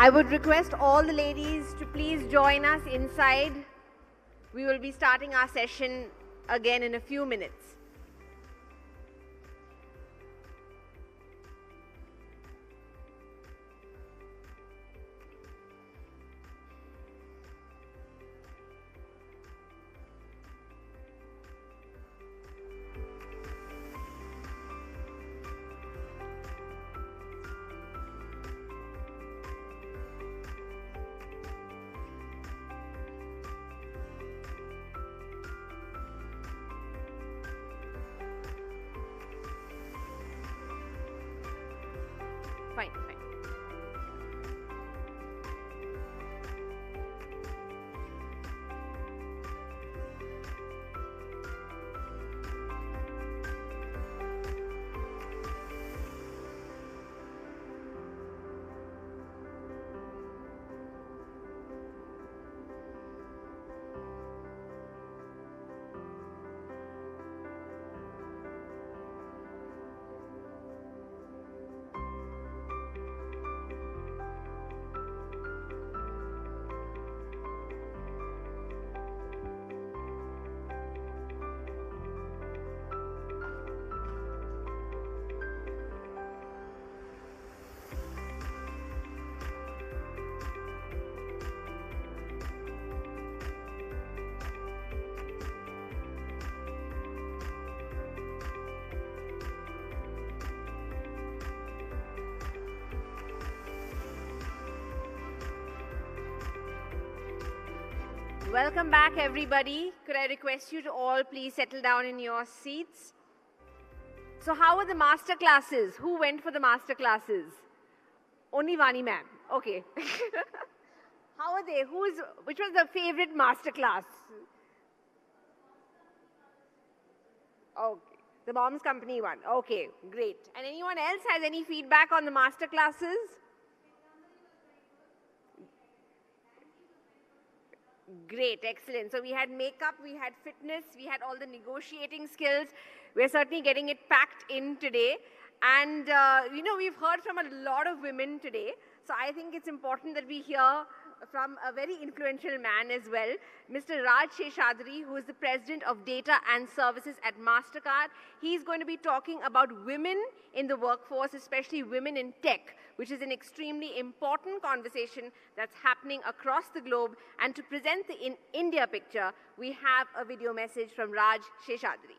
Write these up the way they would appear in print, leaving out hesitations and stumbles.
I would request all the ladies to please join us inside. We will be starting our session again in a few minutes. Fine. Welcome back, everybody. Could I request you to all please settle down in your seats? So how were the master classes? Who went for the master classes? Only Vani ma'am. Okay. How are they? Which was the favorite master class? Okay. The Mom's Company one. Okay, great. And anyone else has any feedback on the master classes? Great, excellent. So we had makeup, we had fitness, we had all the negotiating skills. We're certainly getting it packed in today. And, we've heard from a lot of women today. So I think it's important that we hear from a very influential man as well, Mr. Raj Sheshadri, who is the President of Data and Services at MasterCard. He's going to be talking about women in the workforce, especially women in tech, which is an extremely important conversation that's happening across the globe. And to present the India picture, we have a video message from Raj Sheshadri.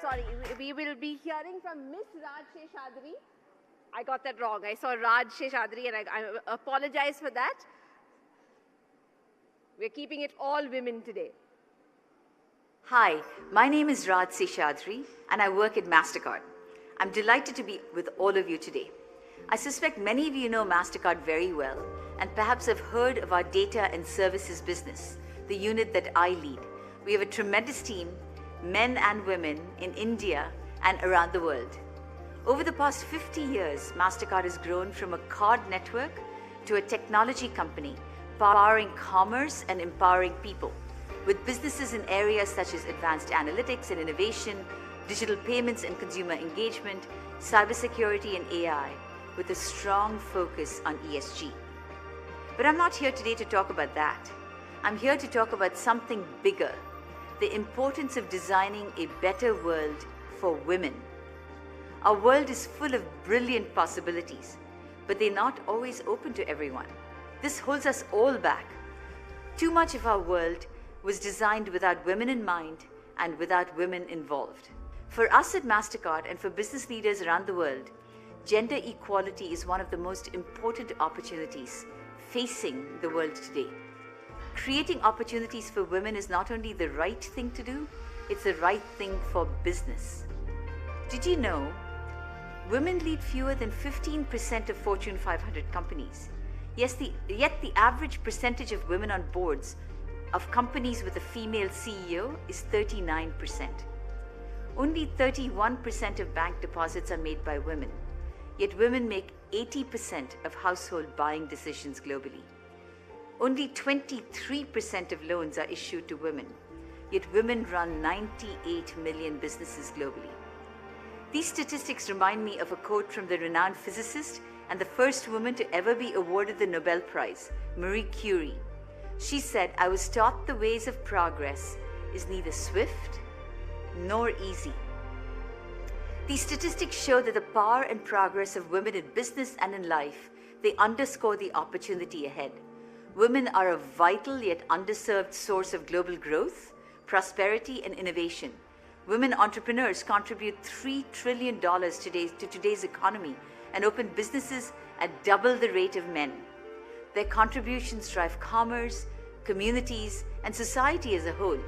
Sorry, we will be hearing from Miss Raj Sheshadri. I got that wrong. I saw Raj Sheshadri and I apologize for that. We're keeping it all women today. Hi, my name is Raj Sheshadri and I work at MasterCard. I'm delighted to be with all of you today. I suspect many of you know MasterCard very well and perhaps have heard of our data and services business, the unit that I lead. We have a tremendous team, men and women in India and around the world. Over the past 50 years, MasterCard has grown from a card network to a technology company powering commerce and empowering people, with businesses in areas such as advanced analytics and innovation, digital payments and consumer engagement, cybersecurity and AI, with a strong focus on ESG. But I'm not here today to talk about that. I'm here to talk about something bigger: the importance of designing a better world for women. Our world is full of brilliant possibilities, but they're not always open to everyone. This holds us all back. Too much of our world was designed without women in mind and without women involved. For us at MasterCard and for business leaders around the world, gender equality is one of the most important opportunities facing the world today. Creating opportunities for women is not only the right thing to do, it's the right thing for business. Did you know women lead fewer than 15% of Fortune 500 companies? Yet the average percentage of women on boards of companies with a female CEO is 39%. Only 31% of bank deposits are made by women. Yet women make 80% of household buying decisions globally. Only 23% of loans are issued to women, yet women run 98 million businesses globally. These statistics remind me of a quote from the renowned physicist and the first woman to ever be awarded the Nobel Prize, Marie Curie. She said, "I was taught the ways of progress is neither swift nor easy." These statistics show that the power and progress of women in business and in life, they underscore the opportunity ahead. Women are a vital yet underserved source of global growth, prosperity, and innovation. Women entrepreneurs contribute $3 trillion to today's economy and open businesses at double the rate of men. Their contributions drive commerce, communities, and society as a whole,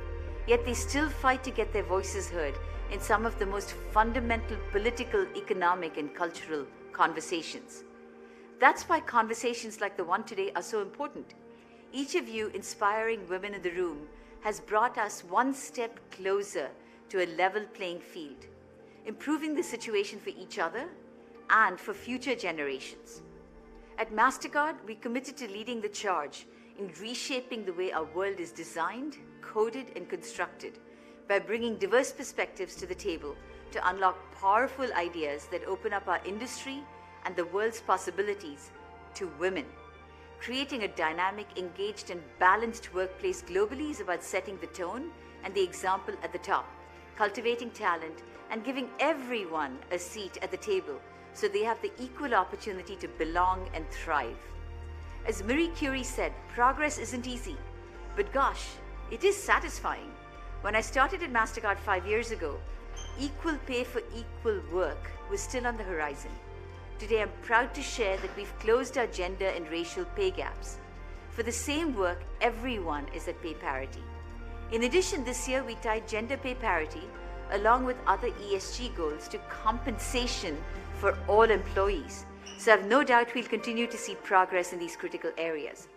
yet they still fight to get their voices heard in some of the most fundamental political, economic, and cultural conversations. That's why conversations like the one today are so important. Each of you inspiring women in the room has brought us one step closer to a level playing field, improving the situation for each other and for future generations. At MasterCard, we committed to leading the charge in reshaping the way our world is designed, coded, and constructed by bringing diverse perspectives to the table to unlock powerful ideas that open up our industry and the world's possibilities to women. Creating a dynamic, engaged, and balanced workplace globally is about setting the tone and the example at the top, cultivating talent, and giving everyone a seat at the table so they have the equal opportunity to belong and thrive. As Marie Curie said, progress isn't easy, but gosh, it is satisfying. When I started at MasterCard 5 years ago, equal pay for equal work was still on the horizon. Today, I'm proud to share that we've closed our gender and racial pay gaps. For the same work, everyone is at pay parity. In addition, this year we tied gender pay parity along with other ESG goals to compensation for all employees. So I have no doubt we'll continue to see progress in these critical areas.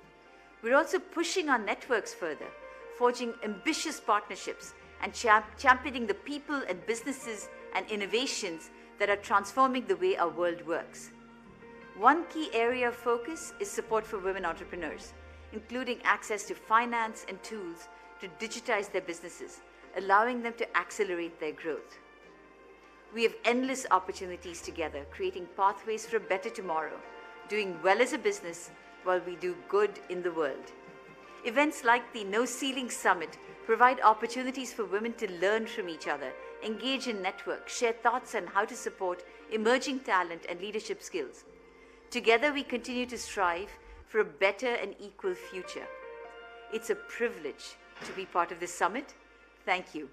We're also pushing our networks further, forging ambitious partnerships and championing the people and businesses and innovations that are transforming the way our world works. One key area of focus is support for women entrepreneurs, including access to finance and tools to digitize their businesses, allowing them to accelerate their growth. We have endless opportunities together, creating pathways for a better tomorrow, doing well as a business while we do good in the world. Events like the No Ceiling Summit provide opportunities for women to learn from each other, engage in networks, share thoughts on how to support emerging talent and leadership skills. Together, we continue to strive for a better and equal future. It's a privilege to be part of this summit. Thank you.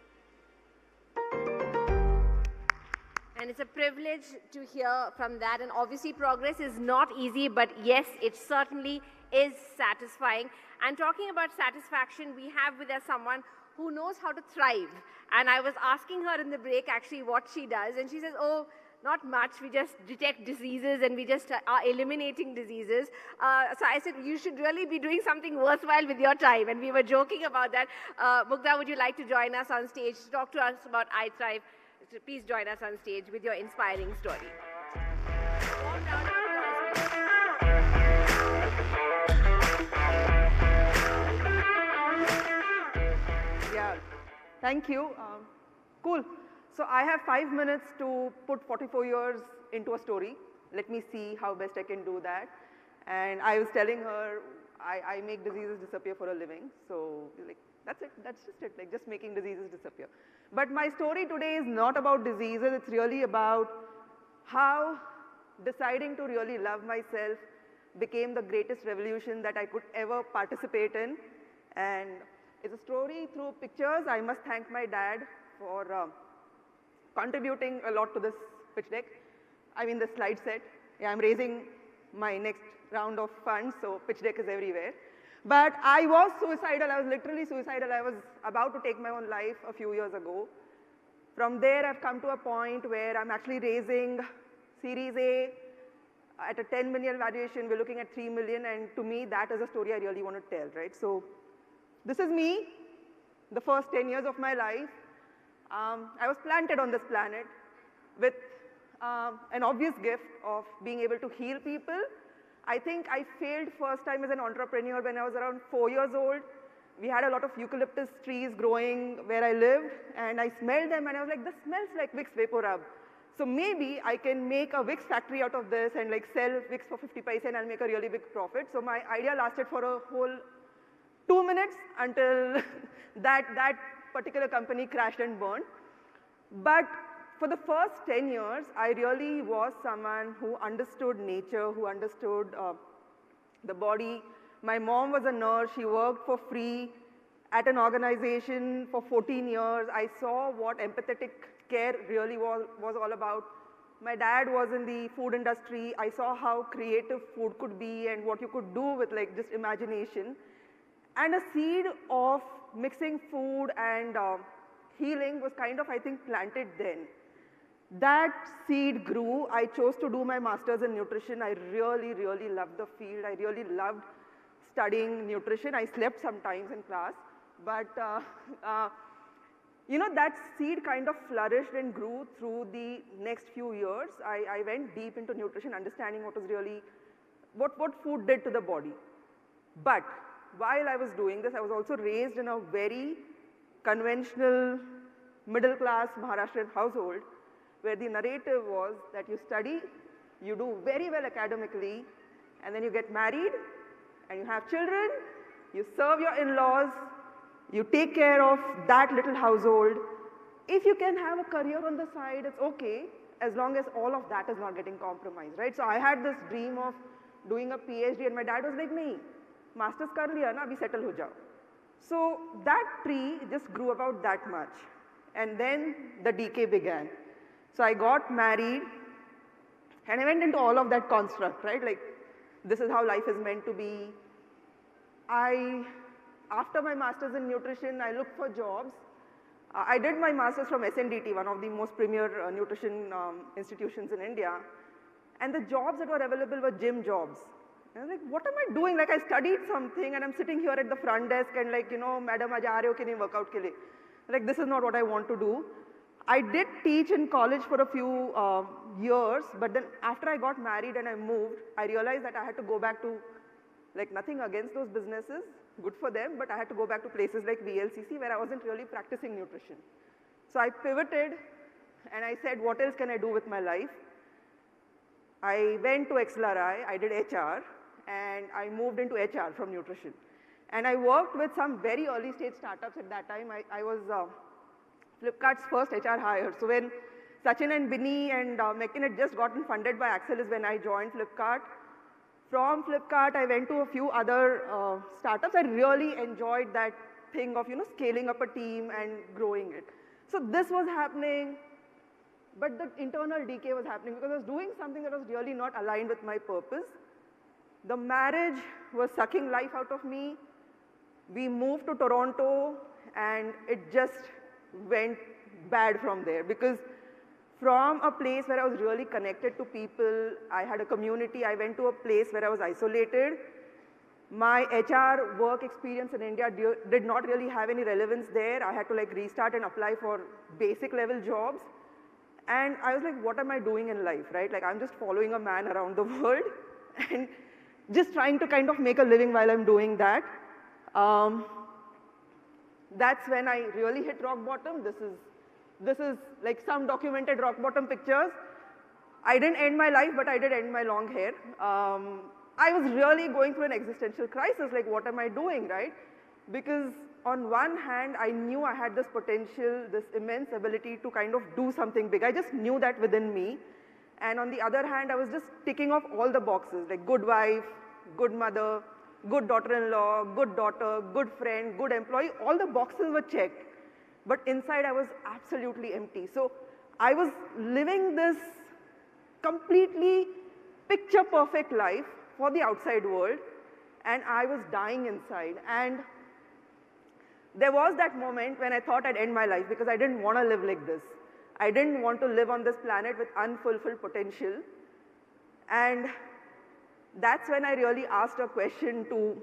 And it's a privilege to hear from that. And obviously, progress is not easy, but yes, it certainly is satisfying. And talking about satisfaction, we have with us someone who knows how to thrive. And I was asking her in the break actually what she does. And she says, oh, not much. We just detect diseases and we just are eliminating diseases. So I said, you should really be doing something worthwhile with your time. And we were joking about that. Mugdha, would you like to join us on stage to talk to us about iThrive? So please join us on stage with your inspiring story. Yeah, thank you. Cool. So I have 5 minutes to put 44 years into a story. Let me see how best I can do that. And I was telling her, I make diseases disappear for a living. So like, that's it. That's just it. Like just making diseases disappear. But my story today is not about diseases. It's really about how deciding to really love myself became the greatest revolution that I could ever participate in. And it's a story through pictures. I must thank my dad for contributing a lot to this pitch deck. I mean the slide set. Yeah, I'm raising my next round of funds, so pitch deck is everywhere. But I was suicidal. I was literally suicidal. I was about to take my own life a few years ago. From there, I've come to a point where I'm actually raising Series A at a 10 million valuation. We're looking at 3 million, and to me, that is a story I really want to tell, right? So this is me, the first 10 years of my life. I was planted on this planet with an obvious gift of being able to heal people. I think I failed first time as an entrepreneur when I was around 4 years old. We had a lot of eucalyptus trees growing where I lived, and I smelled them, and I was like, this smells like Vicks Vapor Rub. So maybe I can make a Vicks factory out of this and like sell Vicks for 50 paise and I'll make a really big profit. So my idea lasted for a whole 2 minutes until that particular company crashed and burned. But for the first 10 years, I really was someone who understood nature, who understood the body. My mom was a nurse. She worked for free at an organization for 14 years. I saw what empathetic care really was all about. My dad was in the food industry. I saw how creative food could be and what you could do with like just imagination. And a seed of mixing food and healing was kind of, I think, planted then. That seed grew. I chose to do my master's in nutrition. I really, really loved the field. I really loved studying nutrition. I slept sometimes in class. But, you know, that seed kind of flourished and grew through the next few years. I went deep into nutrition, understanding what was really, what food did to the body. But while I was doing this, I was also raised in a very conventional, middle-class Maharashtrian household, where the narrative was that you study, you do very well academically, and then you get married, and you have children, you serve your in-laws, you take care of that little household. If you can have a career on the side, it's okay, as long as all of that is not getting compromised, right? So I had this dream of doing a PhD, and my dad was like, nahi, master's kar liya na, abhi settle ho jao. So that tree just grew about that much. And then the decay began. So I got married, and I went into all of that construct, right? Like, this is how life is meant to be. After my master's in nutrition, I looked for jobs. I did my master's from SNDT, one of the most premier nutrition institutions in India. And the jobs that were available were gym jobs. And I was like, what am I doing? Like, I studied something, and I'm sitting here at the front desk and like, you know, madam, aaj aa rahe ho ki nahi workout ke liye? Like, this is not what I want to do. I did teach in college for a few years, but then after I got married and I moved, I realized that I had to go back to, like, nothing against those businesses, good for them, but I had to go back to places like VLCC where I wasn't really practicing nutrition. So I pivoted and I said, what else can I do with my life? I went to XLRI, I did HR, and I moved into HR from nutrition. And I worked with some very early stage startups at that time. I was Flipkart's first HR hire. So when Sachin and Binny and Mekin had just gotten funded by Axel is when I joined Flipkart. From Flipkart, I went to a few other startups. I really enjoyed that thing of, you know, scaling up a team and growing it. So this was happening, but the internal decay was happening because I was doing something that was really not aligned with my purpose. The marriage was sucking life out of me. We moved to Toronto, and it just went bad from there because from a place where I was really connected to people, I had a community, I went to a place where I was isolated. My HR work experience in India did not really have any relevance there. I had to like restart and apply for basic level jobs. And I was like, what am I doing in life, right? Like, I'm just following a man around the world and just trying to kind of make a living while I'm doing that. That's when I really hit rock bottom. This is like some documented rock bottom pictures. I didn't end my life, but I did end my long hair. I was really going through an existential crisis, like what am I doing, right? Because on one hand, I knew I had this potential, this immense ability to kind of do something big. I just knew that within me. And on the other hand, I was just ticking off all the boxes, like good wife, good mother, good daughter-in-law, good daughter, good friend, good employee. All the boxes were checked. But inside, I was absolutely empty. So I was living this completely picture-perfect life for the outside world, and I was dying inside. And there was that moment when I thought I'd end my life because I didn't want to live like this. I didn't want to live on this planet with unfulfilled potential. And that's when I really asked a question to,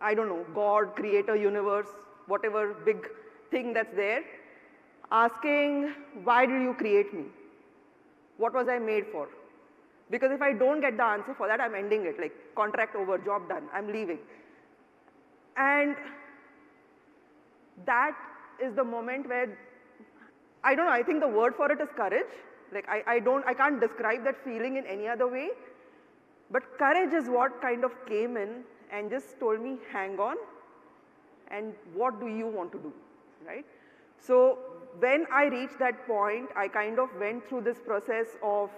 I don't know, God, creator, universe, whatever big thing that's there, asking, why did you create me? What was I made for? Because if I don't get the answer for that, I'm ending it, like contract over, job done, I'm leaving. And that is the moment where, I don't know, I think the word for it is courage. Like I can't describe that feeling in any other way. But courage is what kind of came in and just told me, hang on, and what do you want to do, right? So when I reached that point, I kind of went through this process of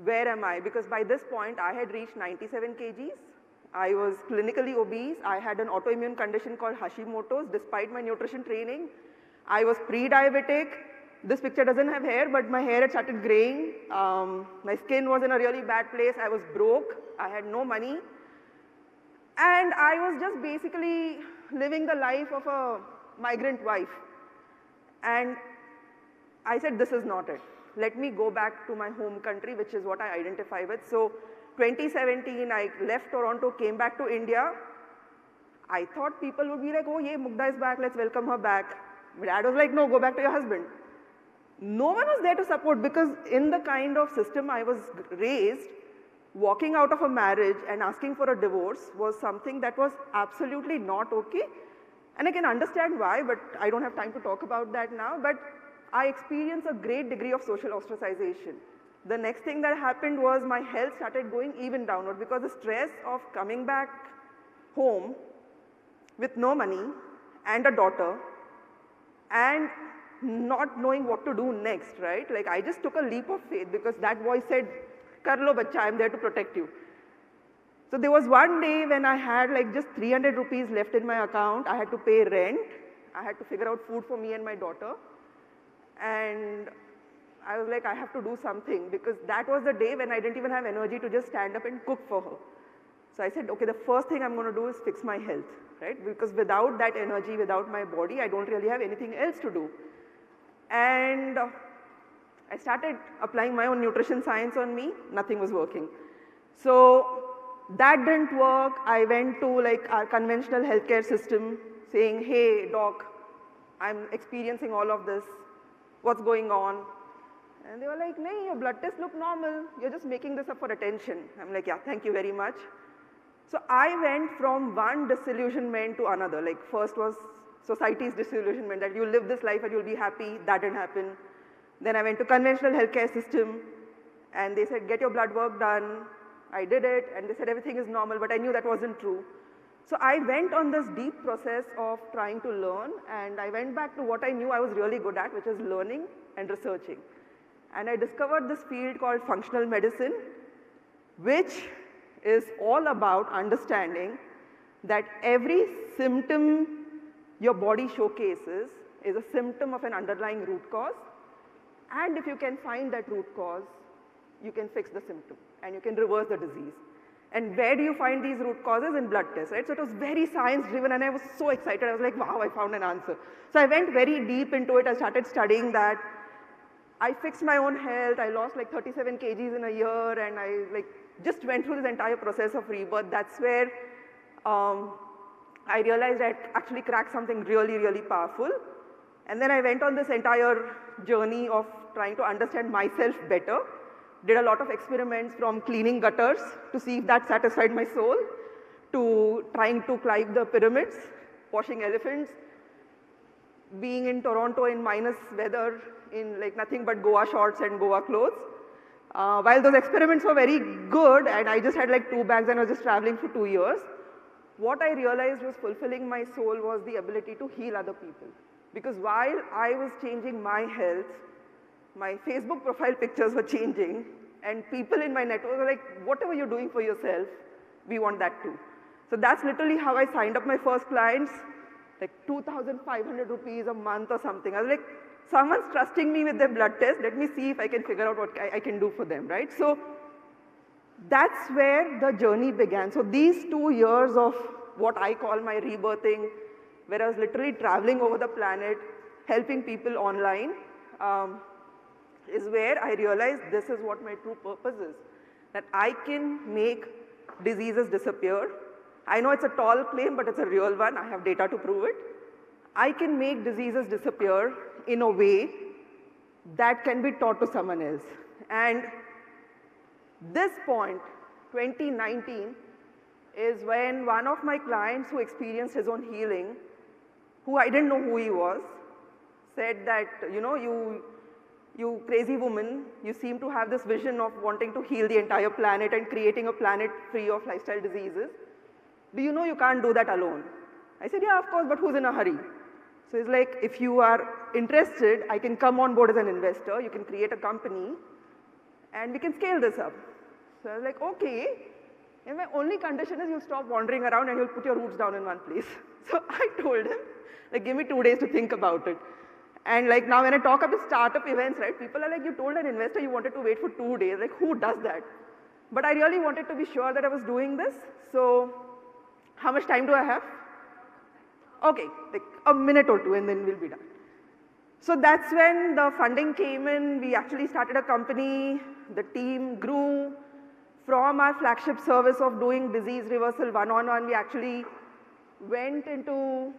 where am I? Because by this point, I had reached 97 kgs. I was clinically obese. I had an autoimmune condition called Hashimoto's despite my nutrition training. I was pre-diabetic. This picture doesn't have hair, but my hair had started graying. My skin was in a really bad place. I was broke. I had no money. And I was just basically living the life of a migrant wife. And I said, this is not it. Let me go back to my home country, which is what I identify with. So 2017, I left Toronto, came back to India. I thought people would be like, oh, yeah, Mugdha is back, let's welcome her back. My dad was like, no, go back to your husband. No one was there to support, because in the kind of system I was raised, walking out of a marriage and asking for a divorce was something that was absolutely not okay. And I can understand why, but I don't have time to talk about that now. But I experienced a great degree of social ostracization. The next thing that happened was my health started going even downward, because the stress of coming back home with no money and a daughter and not knowing what to do next, right? Like I just took a leap of faith, because that voice said, kar lo bachcha, I'm there to protect you. So there was one day when I had like just 300 rupees left in my account. I had to pay rent. I had to figure out food for me and my daughter. And I was like, I have to do something, because that was the day when I didn't even have energy to just stand up and cook for her. So I said, okay, the first thing I'm going to do is fix my health, right? Because without that energy, without my body, I don't really have anything else to do. And I started applying my own nutrition science on me. Nothing was working. So that didn't work. I went to like our conventional healthcare system saying, hey, doc, I'm experiencing all of this. What's going on? And they were like, no, your blood tests look normal. You're just making this up for attention. I'm like, yeah, thank you very much. So I went from one disillusionment to another. Like first was society's disillusionment, that you live this life and you'll be happy. That didn't happen. Then I went to conventional healthcare system, and they said, get your blood work done. I did it, and they said everything is normal, but I knew that wasn't true. So I went on this deep process of trying to learn, and I went back to what I knew I was really good at, which is learning and researching. And I discovered this field called functional medicine, which is all about understanding that every symptom your body showcases is a symptom of an underlying root cause. And if you can find that root cause, you can fix the symptom and you can reverse the disease. And where do you find these root causes? In blood tests, right? So it was very science driven, and I was so excited. I was like, wow, I found an answer. So I went very deep into it. I started studying that. I fixed my own health. I lost like 37 kgs in a year, and I like just went through this entire process of rebirth. That's where I realized I actually cracked something really, really powerful. And then I went on this entire journey of trying to understand myself better. Did a lot of experiments, from cleaning gutters to see if that satisfied my soul, to trying to climb the pyramids, washing elephants, being in Toronto in minus weather in like nothing but Goa shorts and Goa clothes. While those experiments were very good, and I just had like 2 bags and I was just traveling for 2 years, what I realized was fulfilling my soul was the ability to heal other people. Because while I was changing my health, my Facebook profile pictures were changing, and people in my network were like, whatever you're doing for yourself, we want that too. So that's literally how I signed up my first clients, like 2,500 rupees a month or something. I was like, someone's trusting me with their blood test, let me see if I can figure out what I can do for them, right? So that's where the journey began. So these 2 years of what I call my rebirthing, where I was literally traveling over the planet, helping people online, is where I realized this is what my true purpose is. That I can make diseases disappear. I know it's a tall claim, but it's a real one. I have data to prove it. I can make diseases disappear in a way that can be taught to someone else. And this point, 2019, is when one of my clients who experienced his own healing, who I didn't know who he was, said that, you know, you crazy woman, you seem to have this vision of wanting to heal the entire planet and creating a planet free of lifestyle diseases. Do you know you can't do that alone? I said, yeah, of course, but who's in a hurry? So he's like, if you are interested, I can come on board as an investor, you can create a company, and we can scale this up. So I was like, okay, and my only condition is you'll stop wandering around and you'll put your roots down in one place. So I told him, like, give me 2 days to think about it. And like now when I talk about startup events, right, people are like, you told an investor you wanted to wait for 2 days. Like, who does that? But I really wanted to be sure that I was doing this. So how much time do I have? Okay, like a minute or two and then we'll be done. So that's when the funding came in. We actually started a company. The team grew. From our flagship service of doing disease reversal one-on-one, we actually went into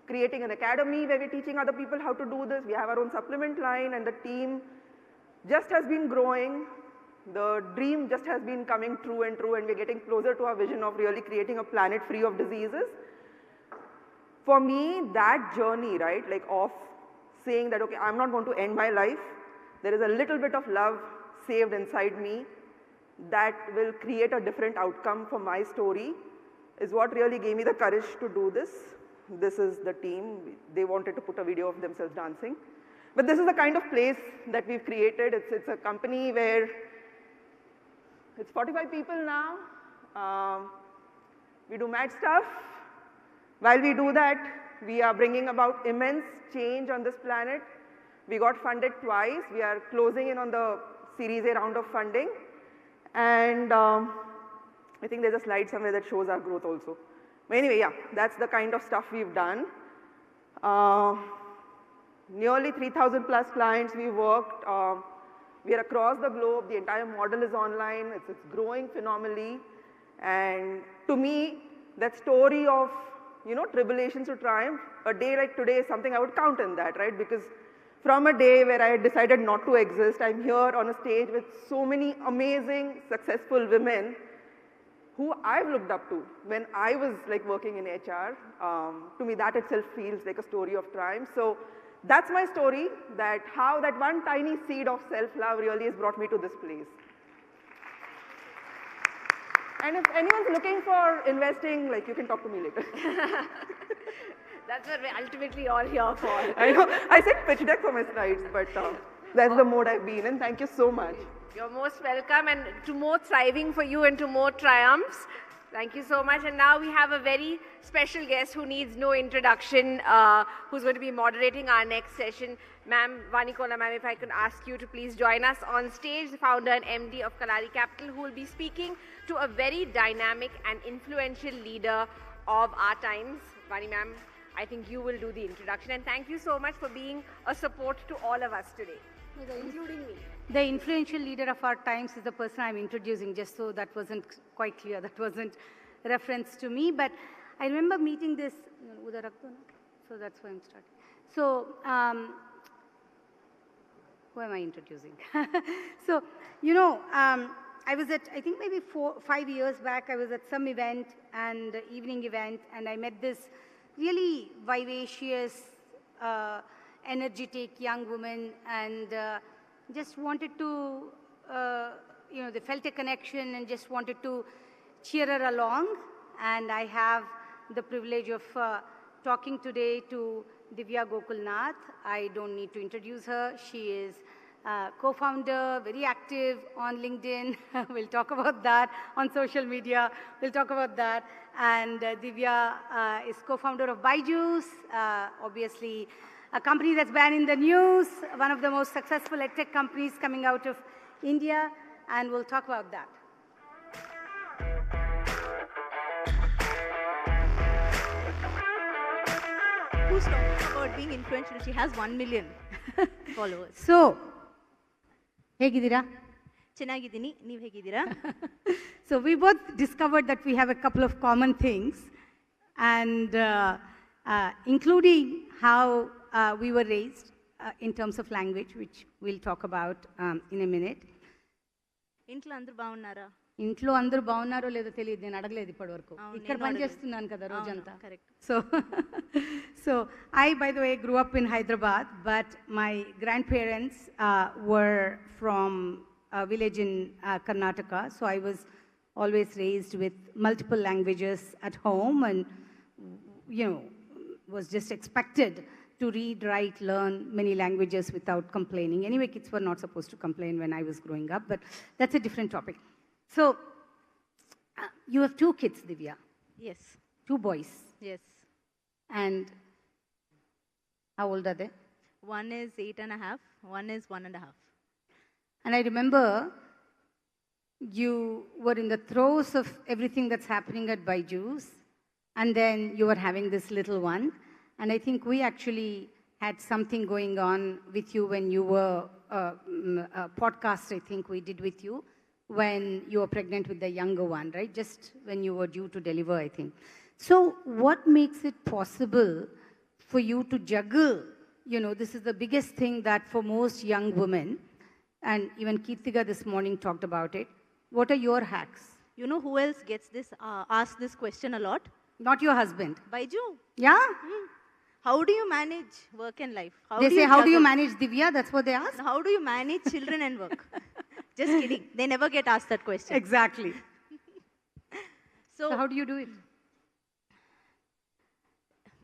creating an academy where we're teaching other people how to do this. We have our own supplement line, and the team just has been growing. The dream just has been coming true, and we're getting closer to our vision of really creating a planet free of diseases. For me, that journey, right, like of saying that, okay, I'm not going to end my life. There is a little bit of love saved inside me that will create a different outcome for my story, is what really gave me the courage to do this. This is the team. They wanted to put a video of themselves dancing. But this is the kind of place that we've created. It's a company where it's 45 people now. We do mad stuff. While we do that, we are bringing about immense change on this planet. We got funded twice. We are closing in on the Series A round of funding. And I think there's a slide somewhere that shows our growth also. But anyway, yeah, that's the kind of stuff we've done. Nearly 3,000 plus clients we worked. We are across the globe. The entire model is online. It's growing phenomenally. And to me, that story of, you know, tribulations to triumph, a day like today is something I would count in that, right? Because from a day where I had decided not to exist, I'm here on a stage with so many amazing, successful women who I've looked up to when I was like working in HR. To me, that itself feels like a story of triumph. So that's my story, that how that one tiny seed of self-love really has brought me to this place. And if anyone's looking for investing, like, you can talk to me later. That's what we're ultimately all here for. I know. I said pitch deck for my slides, but that's the mode I've been in. Thank you so much. You're most welcome, and to more thriving for you and to more triumphs. Thank you so much. And now we have a very special guest who needs no introduction, who's going to be moderating our next session. Ma'am, Vanikola, ma'am, if I could ask you to please join us on stage, the founder and MD of Kalari Capital, who will be speaking to a very dynamic and influential leader of our times. Vani, ma'am, I think you will do the introduction. And thank you so much for being a support to all of us today, including me. The influential leader of our times is the person I'm introducing, just so that wasn't quite clear. That wasn't a reference to me. But I remember meeting this, so that's why I'm starting. So, who am I introducing? So, you know, I was at, I think maybe 5 years back, I was at some event, and evening event, and I met this really vivacious, energetic young woman, and just wanted to, you know, they felt a connection and just wanted to cheer her along. And I have the privilege of talking today to Divya Gokulnath. I don't need to introduce her. She is co-founder, very active on LinkedIn. We'll talk about that. On social media, we'll talk about that. And Divya is co-founder of Byju's, obviously a company that's been in the news, one of the most successful edtech companies coming out of India, and we'll talk about that. Who's talking about being influential? She has 1 million followers. So, ಹೇಗಿದ್ದೀರಾ? ಚೆನ್ನಾಗಿದ್ದೀನಿ, ನೀವು ಹೇಗಿದ್ದೀರಾ? So we both discovered that we have a couple of common things, and including how we were raised, in terms of language, which we'll talk about in a minute. ఇంట్లో అందరూ బాగున్నారా? ఇంట్లో అందరూ బాగున్నారో లేదో తెలియదు, నేను అడగలేదు ఇప్పటివరకు. ఇక్కడ పని చేస్తున్నాను కదా రోజంతా. So I, by the way, grew up in Hyderabad, but my grandparents were from a village in Karnataka. So I was always raised with multiple languages at home, and was just expected to read, write, learn many languages without complaining. Anyway, kids were not supposed to complain when I was growing up, but that's a different topic. So, you have 2 kids, Divya. Yes. 2 boys. Yes. And how old are they? One is 8.5, one is 1.5. And I remember you were in the throes of everything that's happening at Byju's, and then you were having this little one. And I think we actually had something going on with you when you were, a podcast I think we did with you, when you were pregnant with the younger one, right? Just when you were due to deliver, I think. So what makes it possible for you to juggle? This is the biggest thing that for most young women, and even Keertika this morning talked about it. What are your hacks? You know who else gets this, asked this question a lot? Not your husband. Baiju. Yeah? How do you manage work and life? They say, how do you manage Divya? That's what they ask. And how do you manage children and work? Just kidding. They never get asked that question. Exactly. So how do you do it?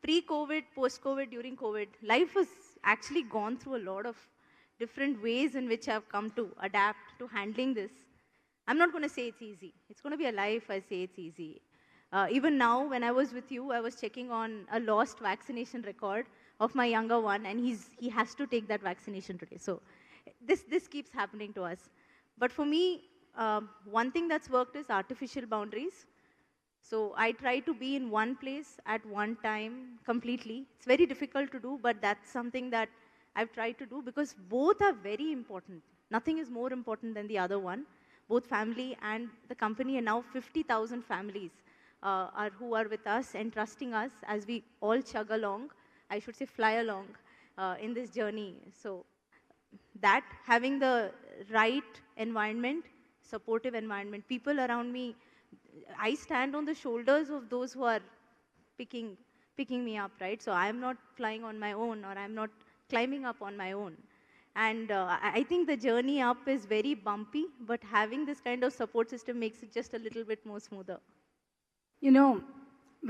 Pre-COVID, post-COVID, during COVID, life has actually gone through a lot of different ways in which I've come to adapt to handling this. I'm not going to say it's easy. It's going to be a life, I say it's easy. Even now, when I was with you, I was checking on a lost vaccination record of my younger one, and he has to take that vaccination today. So this keeps happening to us. But for me, one thing that's worked is artificial boundaries. So I try to be in one place at one time completely. It's very difficult to do, but that's something that I've tried to do because both are very important. Nothing is more important than the other one. Both family and the company, and now 50,000 families who are with us and trusting us as we all chug along, I should say fly along in this journey. So that, having the right environment, supportive environment, people around me, I stand on the shoulders of those who are picking me up, right? So I'm not flying on my own, or I'm not climbing up on my own. And I think the journey up is very bumpy, but having this kind of support system makes it just a little bit more smoother.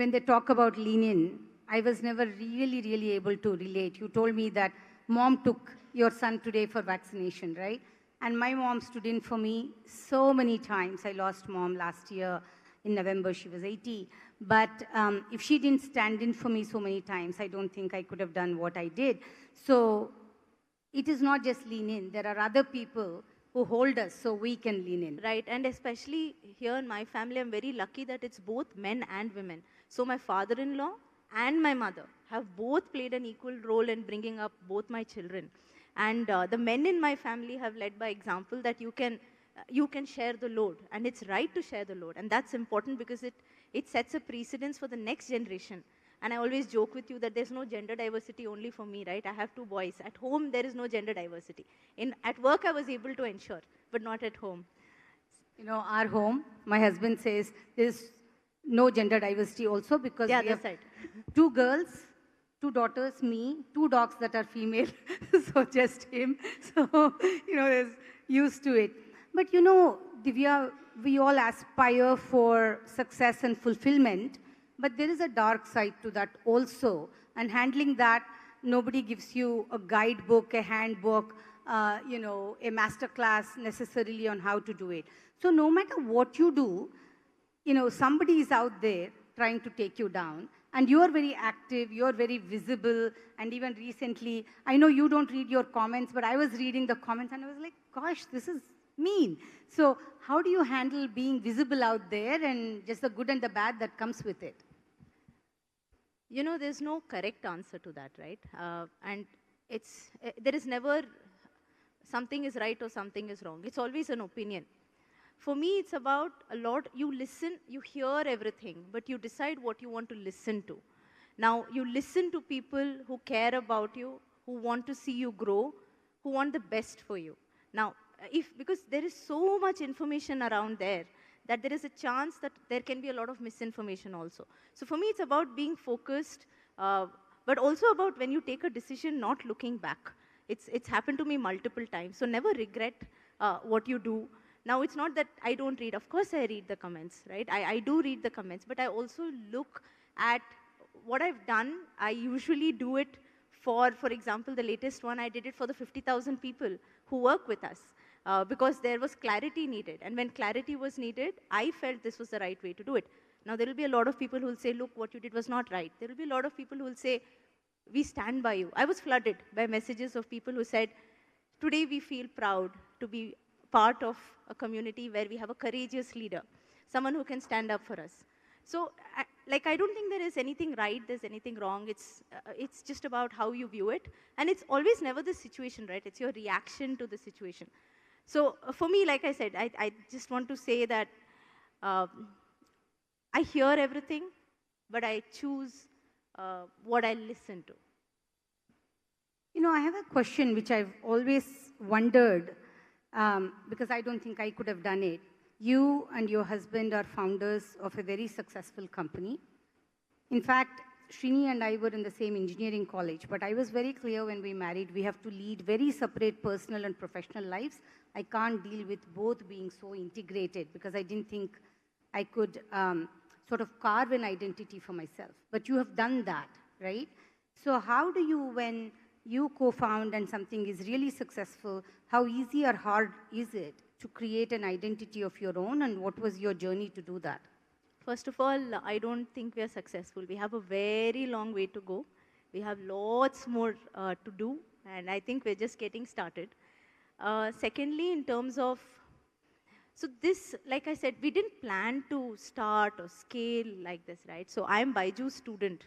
When they talk about lean in, I was never really able to relate. You told me that mom took your son today for vaccination, right? And my mom stood in for me so many times. I lost mom last year in November. She was 80. But if she didn't stand in for me so many times, I don't think I could have done what I did. So it is not just lean in. There are other people who hold us so we can lean in. Right, and especially here in my family, I'm very lucky that it's both men and women. So my father-in-law and my mother have both played an equal role in bringing up both my children. And the men in my family have led by example that you can share the load, and it's right to share the load. And that's important because it sets a precedence for the next generation. And I always joke with you that there's no gender diversity only for me, right? I have 2 boys. At home, there is no gender diversity. At work, I was able to ensure, but not at home. Our home, my husband says there's no gender diversity also because we have right. 2 girls, 2 daughters, me, 2 dogs that are female, so just him. So, there's used to it. But Divya, we all aspire for success and fulfillment. But there is a dark side to that also. And handling that, nobody gives you a guidebook, a handbook, a master class necessarily on how to do it. So no matter what you do, somebody is out there trying to take you down. And you are very active, you are very visible. And even recently, I know you don't read your comments, but I was reading the comments and I was like, gosh, this is mean. So how do you handle being visible out there and just the good and the bad that comes with it? There's no correct answer to that, right? And there is never something is right or something is wrong. It's always an opinion. For me, it's about you listen, you hear everything, but you decide what you want to listen to. Now, you listen to people who care about you, who want to see you grow, who want the best for you. Now, because there is so much information around there, that there is a chance that there can be a lot of misinformation also. So for me, it's about being focused, but also about when you take a decision, not looking back. It's happened to me multiple times. So never regret what you do. Now, it's not that I don't read. Of course, I read the comments, right? I do read the comments, but I also look at what I've done. I usually do it for example, the latest one, I did it for the 50,000 people who work with us. Because there was clarity needed. And when clarity was needed, I felt this was the right way to do it. Now, there will be a lot of people who will say, look, what you did was not right. There will be a lot of people who will say, we stand by you. I was flooded by messages of people who said, today we feel proud to be part of a community where we have a courageous leader, someone who can stand up for us. So, I don't think there is anything right, there's anything wrong. It's just about how you view it. And it's always never the situation, right? It's your reaction to the situation. So for me, like I said, I just want to say that I hear everything, but I choose what I listen to. You know, I have a question which I've always wondered, because I don't think I could have done it. You and your husband are founders of a very successful company. In fact, Srini and I were in the same engineering college, but I was very clear when we married, we have to lead very separate personal and professional lives. I can't deal with both being so integrated because I didn't think I could sort of carve an identity for myself. But you have done that, right? So how do you, when you co-found and something is really successful, how easy or hard is it to create an identity of your own, and what was your journey to do that? First of all, I don't think we are successful. We have a very long way to go. We have lots more to do, and I think we're just getting started. Secondly, in terms of, so this, like I said, we didn't plan to start or scale like this, right? So I'm Baiju's student.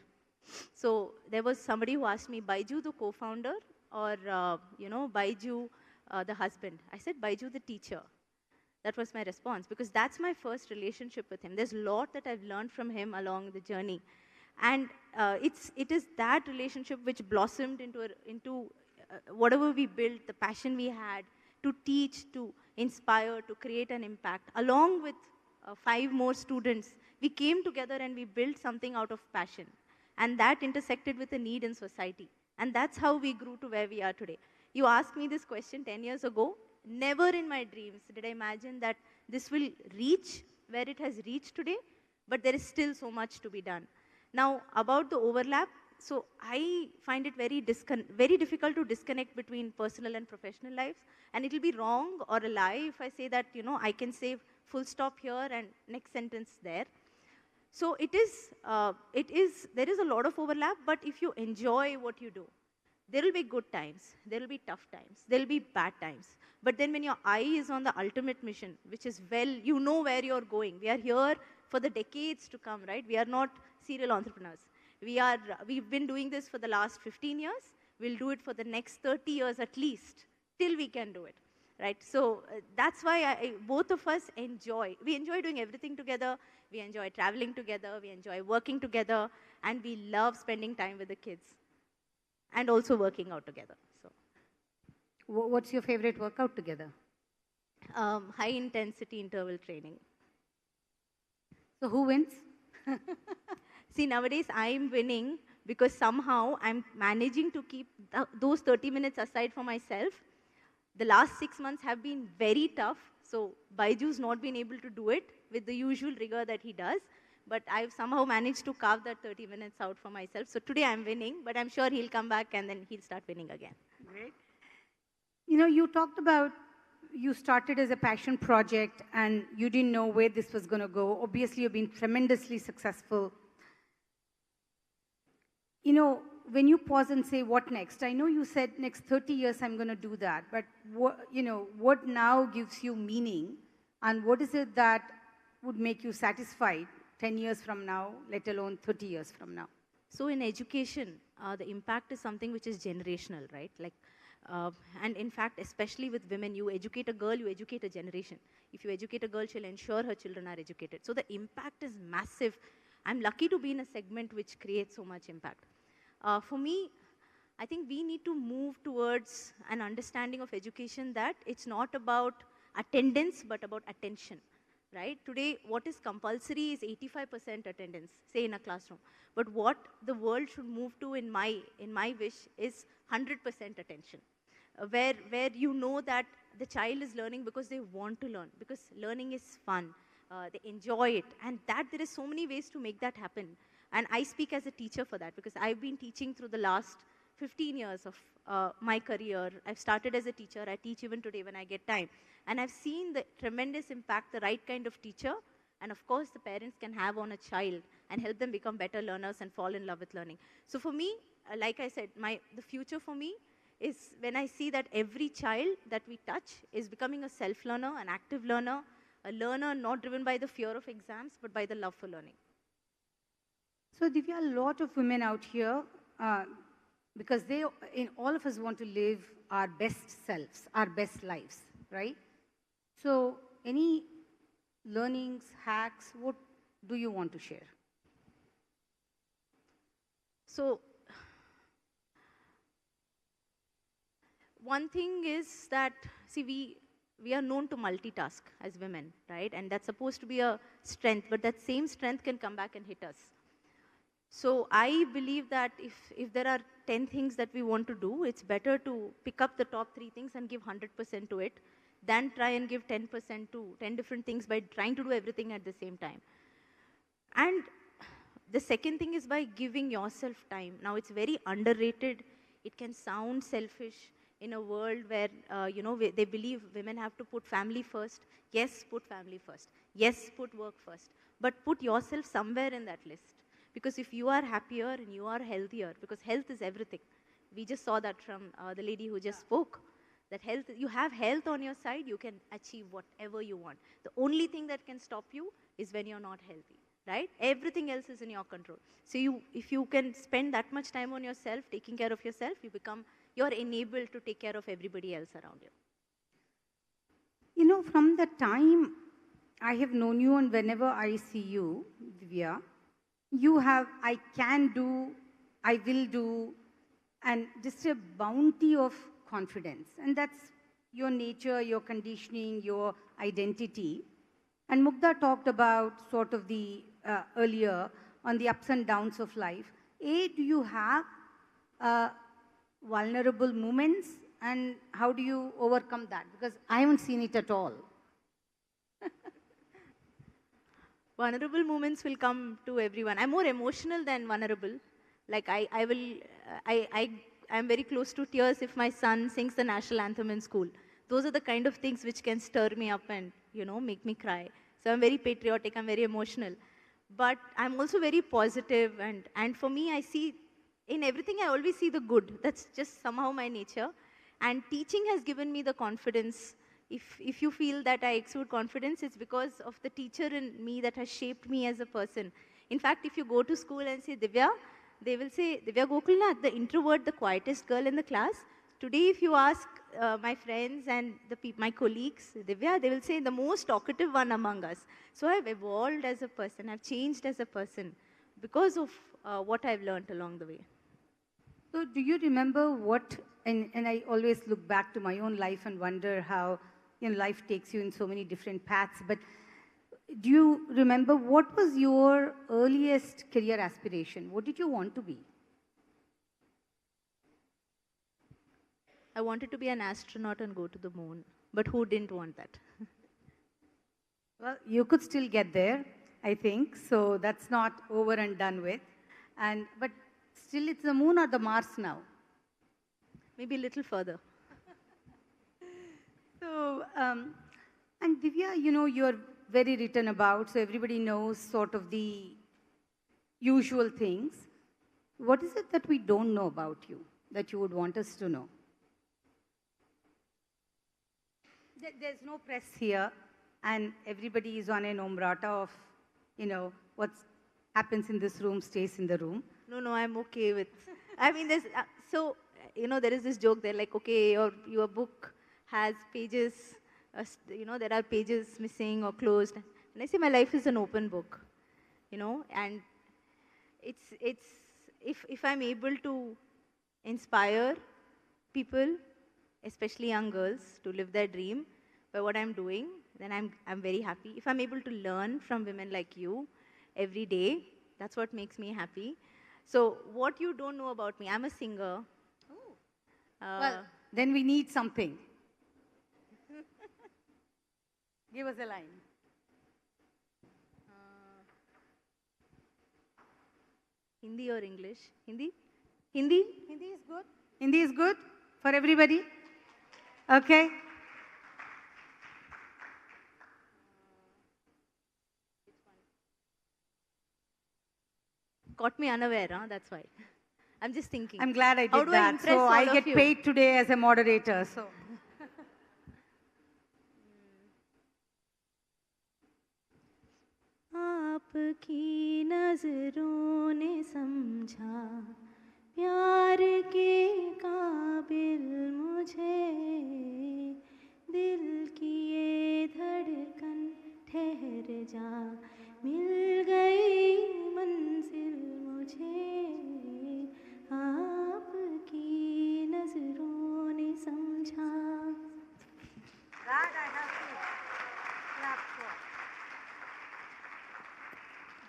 So there was somebody who asked me, Baiju the co-founder or, Baiju the husband? I said, Baiju the teacher. That was my response, because that's my first relationship with him. There's a lot that I've learned from him along the journey. And it is that relationship which blossomed into whatever we built, the passion we had to teach, to inspire, to create an impact. Along with 5 more students, we came together and we built something out of passion. And that intersected with a need in society. And that's how we grew to where we are today. You asked me this question 10 years ago. Never in my dreams did I imagine that this will reach where it has reached today, but there is still so much to be done. Now, about the overlap, so I find it very difficult to disconnect between personal and professional lives, and it will be wrong or a lie if I say that, I can say full stop here and next sentence there. So there is a lot of overlap, but if you enjoy what you do, there will be good times, there will be tough times, there will be bad times. But then when your eye is on the ultimate mission, which is you know where you're going. We are here for the decades to come, right? We are not serial entrepreneurs. We've been doing this for the last 15 years. We'll do it for the next 30 years at least, till we can do it, right? So that's why both of us enjoy. We enjoy doing everything together. We enjoy traveling together. We enjoy working together. And we love spending time with the kids. And also working out together. So, what's your favorite workout together? High intensity interval training. So who wins? See, nowadays I'm winning because somehow I'm managing to keep those 30 minutes aside for myself. The last 6 months have been very tough. So Baiju's not been able to do it with the usual rigor that he does. But I've somehow managed to carve that 30 minutes out for myself. So today I'm winning, but I'm sure he'll come back and then he'll start winning again. Great. You talked about you started as a passion project and you didn't know where this was going to go. Obviously, you've been tremendously successful. When you pause and say, what next? I know you said next 30 years I'm going to do that, but what now gives you meaning, and what is it that would make you satisfied 10 years from now, let alone 30 years from now? So in education, the impact is something which is generational, right? And in fact, especially with women, you educate a girl, you educate a generation. If you educate a girl, she'll ensure her children are educated. So the impact is massive. I'm lucky to be in a segment which creates so much impact. For me, I think we need to move towards an understanding of education that it's not about attendance, but about attention, right? Today, what is compulsory is 85% attendance, say in a classroom. But what the world should move to in my wish is 100% attention, where you know that the child is learning because they want to learn, because learning is fun, they enjoy it, and that there is so many ways to make that happen. And I speak as a teacher for that, because I've been teaching through the last 15 years of my career. I've started as a teacher. I teach even today when I get time. And I've seen the tremendous impact the right kind of teacher, and of course the parents can have on a child and help them become better learners and fall in love with learning. So for me, like I said, the future for me is when I see that every child that we touch is becoming a self-learner, an active learner, a learner not driven by the fear of exams, but by the love for learning. So Divya, a lot of women out here, because all of us want to live our best selves, our best lives, right? So any learnings, hacks, what do you want to share? So one thing is that, see, we are known to multitask as women, right? And that's supposed to be a strength, but that same strength can come back and hit us. So I believe that if there are 10 things that we want to do, it's better to pick up the top 3 things and give 100% to it than try and give 10% to 10 different things by trying to do everything at the same time. And the second thing is by giving yourself time. Now, it's very underrated. It can sound selfish in a world where, they believe women have to put family first. Yes, put family first. Yes, put work first. But put yourself somewhere in that list. Because if you are happier and you are healthier, because health is everything. We just saw that from the lady who just spoke. That you have health on your side, you can achieve whatever you want. The only thing that can stop you is when you're not healthy, right? Everything else is in your control. So if you can spend that much time on yourself, taking care of yourself, you're enabled to take care of everybody else around you. You know, from the time I have known you and whenever I see you, Divya, you have, I can do, I will do, and just a bounty of confidence. And that's your nature, your conditioning, your identity. And Mugdha talked about sort of the earlier on the ups and downs of life. Do you have vulnerable moments, and how do you overcome that? Because I haven't seen it at all. Vulnerable moments will come to everyone. I'm more emotional than vulnerable. Like I'm very close to tears if my son sings the national anthem in school. Those are the kind of things which can stir me up and, make me cry. So I'm very patriotic, I'm very emotional. But I'm also very positive, and for me, I see, in everything, I always see the good. That's just somehow my nature. And teaching has given me the confidence. If you feel that I exude confidence, it's because of the teacher in me that has shaped me as a person. In fact, if you go to school and say, Divya, they will say, Divya Gokulnath, the introvert, the quietest girl in the class. Today, if you ask my friends and my colleagues, Divya, they will say the most talkative one among us. So I've evolved as a person. I've changed as a person because of what I've learned along the way. So do you remember what, and I always look back to my own life and wonder how life takes you in so many different paths, but do you remember what was your earliest career aspiration? What did you want to be? I wanted to be an astronaut and go to the moon, but who didn't want that? Well, you could still get there, I think, so that's not over and done with. But still, it's the moon or the Mars now? Maybe a little further. So, and Divya, you're very written about, so everybody knows sort of the usual things. What is it that we don't know about you that you would want us to know? There's no press here, and everybody is on an umbrata of, what happens in this room stays in the room. No, I'm okay with. I mean, there is this joke there, like, okay, your book has pages, there are pages missing or closed. And I say my life is an open book, and it's if I'm able to inspire people, especially young girls, to live their dream by what I'm doing, then I'm very happy. If I'm able to learn from women like you every day, that's what makes me happy. So what you don't know about me, I'm a singer. Well, then we need something. Give us a line. Hindi or English? Hindi? Hindi? Hindi is good. Hindi is good for everybody? Okay. Caught me unaware, huh? That's why. I'm just thinking. I'm glad I How did do I that. impress So all I of get you? paid today as a moderator. So. आपकी नजरों ने समझा प्यार के काबिल मुझे दिल की ये धड़कन ठहर जा मिल गई मंजिल मुझे आपकी नजरों ने समझा. That I have to clap for.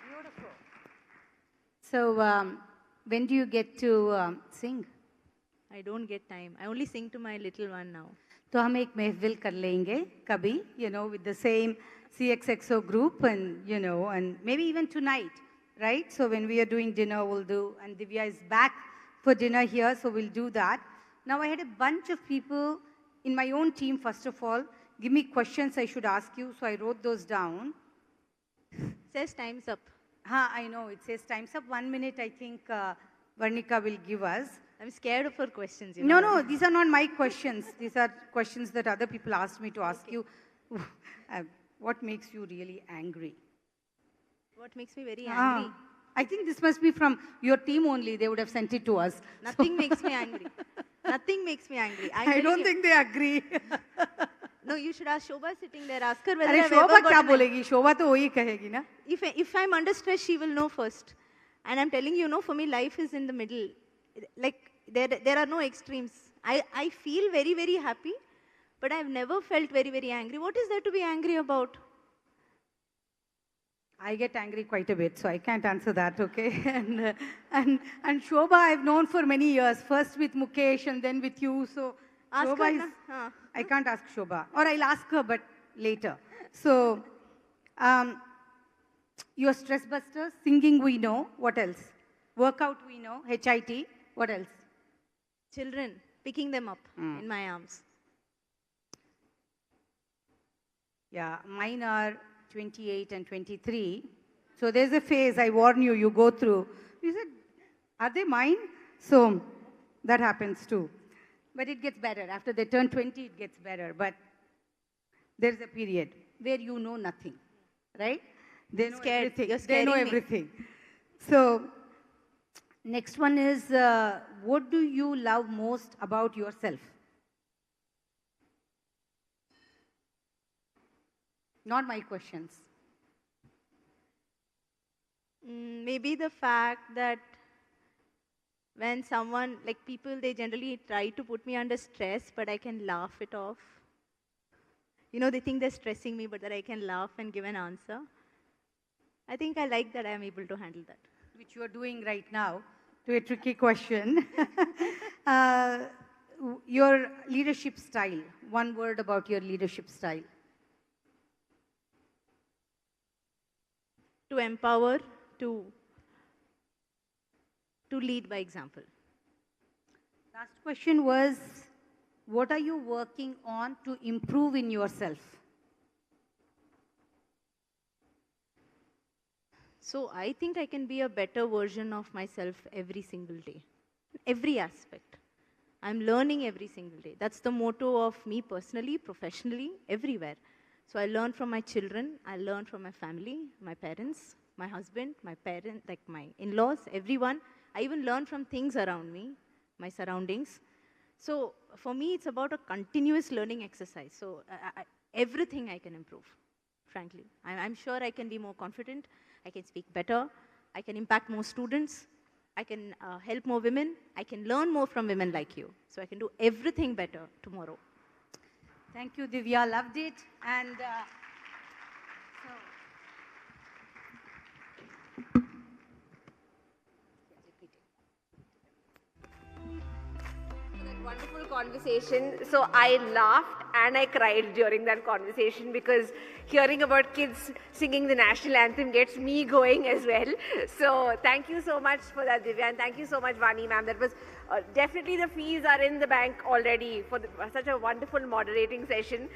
Beautiful. So, when do you get to sing? I don't get time. I only sing to my little one now. तो हम एक महफिल कर लेंगे कभी, with the same CXXO group and, and maybe even tonight, right? So when we are doing dinner, we'll do, and Divya is back for dinner here, so we'll do that. Now I had a bunch of people in my own team, first of all, give me questions I should ask you, so I wrote those down. Says time's up. I know, it says time's up. 1 minute, I think Varnika will give us. I'm scared of her questions. No, these are not my questions. These are questions that other people asked me to ask you. What makes you really angry? What makes me very angry? I think this must be from your team only. They would have sent it to us. Nothing makes me angry. Nothing makes me angry. I don't think they agree. No, you should ask Shobha sitting there. Ask her whether अरे I've शोभा ever क्या gotten बोलेगी? शोभा तो वही कहेगी ना? If I'm under stress, she will know first. And I'm telling you, for me, life is in the middle. Like, there are no extremes. I feel very, very happy, but I've never felt very, very angry. What is there to be angry about? I get angry quite a bit, so I can't answer that, okay? and Shobha I've known for many years, first with Mukesh and then with you, so Ask Shobha her is, na. I can't ask Shobha, or I'll ask her, but later. So, your stress busters, singing we know, what else? Workout we know, HIT, what else? Children, picking them up in my arms. Yeah, mine are 28 and 23. So there's a phase, I warn you, you go through. You said, are they mine? So that happens too. But it gets better. After they turn 20, it gets better. But there's a period where you know nothing, right? They know everything. They know everything. So next one is, what do you love most about yourself? Not my questions. Maybe the fact that when someone, like people, they generally try to put me under stress, but I can laugh it off. They think they're stressing me, but that I can laugh and give an answer. I think I like that I am able to handle that. Which you are doing right now, to a tricky question. Your leadership style. One word about your leadership style. To empower, to lead by example. Last question was, what are you working on to improve in yourself? So I think I can be a better version of myself every single day, every aspect. I'm learning every single day. That's the motto of me personally, professionally, everywhere. So I learn from my children, I learn from my family, my parents, my husband, my parents, like my in-laws, everyone. I even learn from things around me, my surroundings. So for me, it's about a continuous learning exercise. So everything I can improve, frankly. I'm sure I can be more confident, I can speak better, I can impact more students, I can help more women. I can learn more from women like you. So I can do everything better tomorrow. Thank you, Divya. Loved it. And For that wonderful conversation. So I laughed and I cried during that conversation because hearing about kids singing the national anthem gets me going as well. So thank you so much for that, Divya, and thank you so much, Vani ma'am. That was definitely, the fees are in the bank already for such a wonderful moderating session.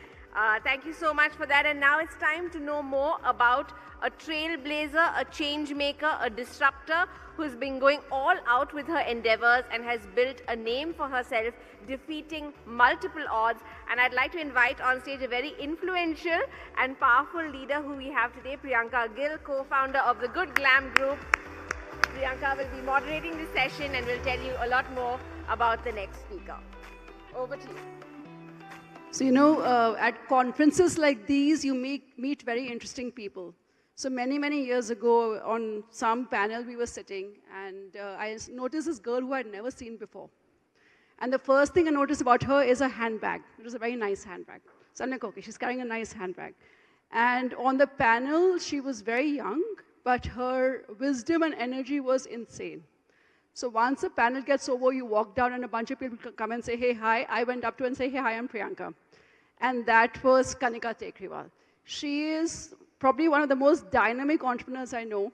Thank you so much for that. And now it's time to know more about a trailblazer, a change maker, a disruptor who's been going all out with her endeavors and has built a name for herself, defeating multiple odds. And I'd like to invite on stage a very influential and powerful leader who we have today, Priyanka Gill, co-founder of the Good Glam Group. Priyanka will be moderating this session and will tell you a lot more about the next speaker. Over to you. So, you know, at conferences like these, you meet very interesting people. So many years ago, on some panel we were sitting, and I noticed this girl who I'd never seen before. And the first thing I noticed about her is a handbag. It was a very nice handbag. So I'm like, okay, she's carrying a nice handbag. And on the panel, she was very young, but her wisdom and energy was insane. So once the panel gets over, you walk down and a bunch of people come and say, hey, hi. I went up to her and say, hey, hi, I'm Priyanka. And that was Kanika Tekriwal. She is probably one of the most dynamic entrepreneurs I know.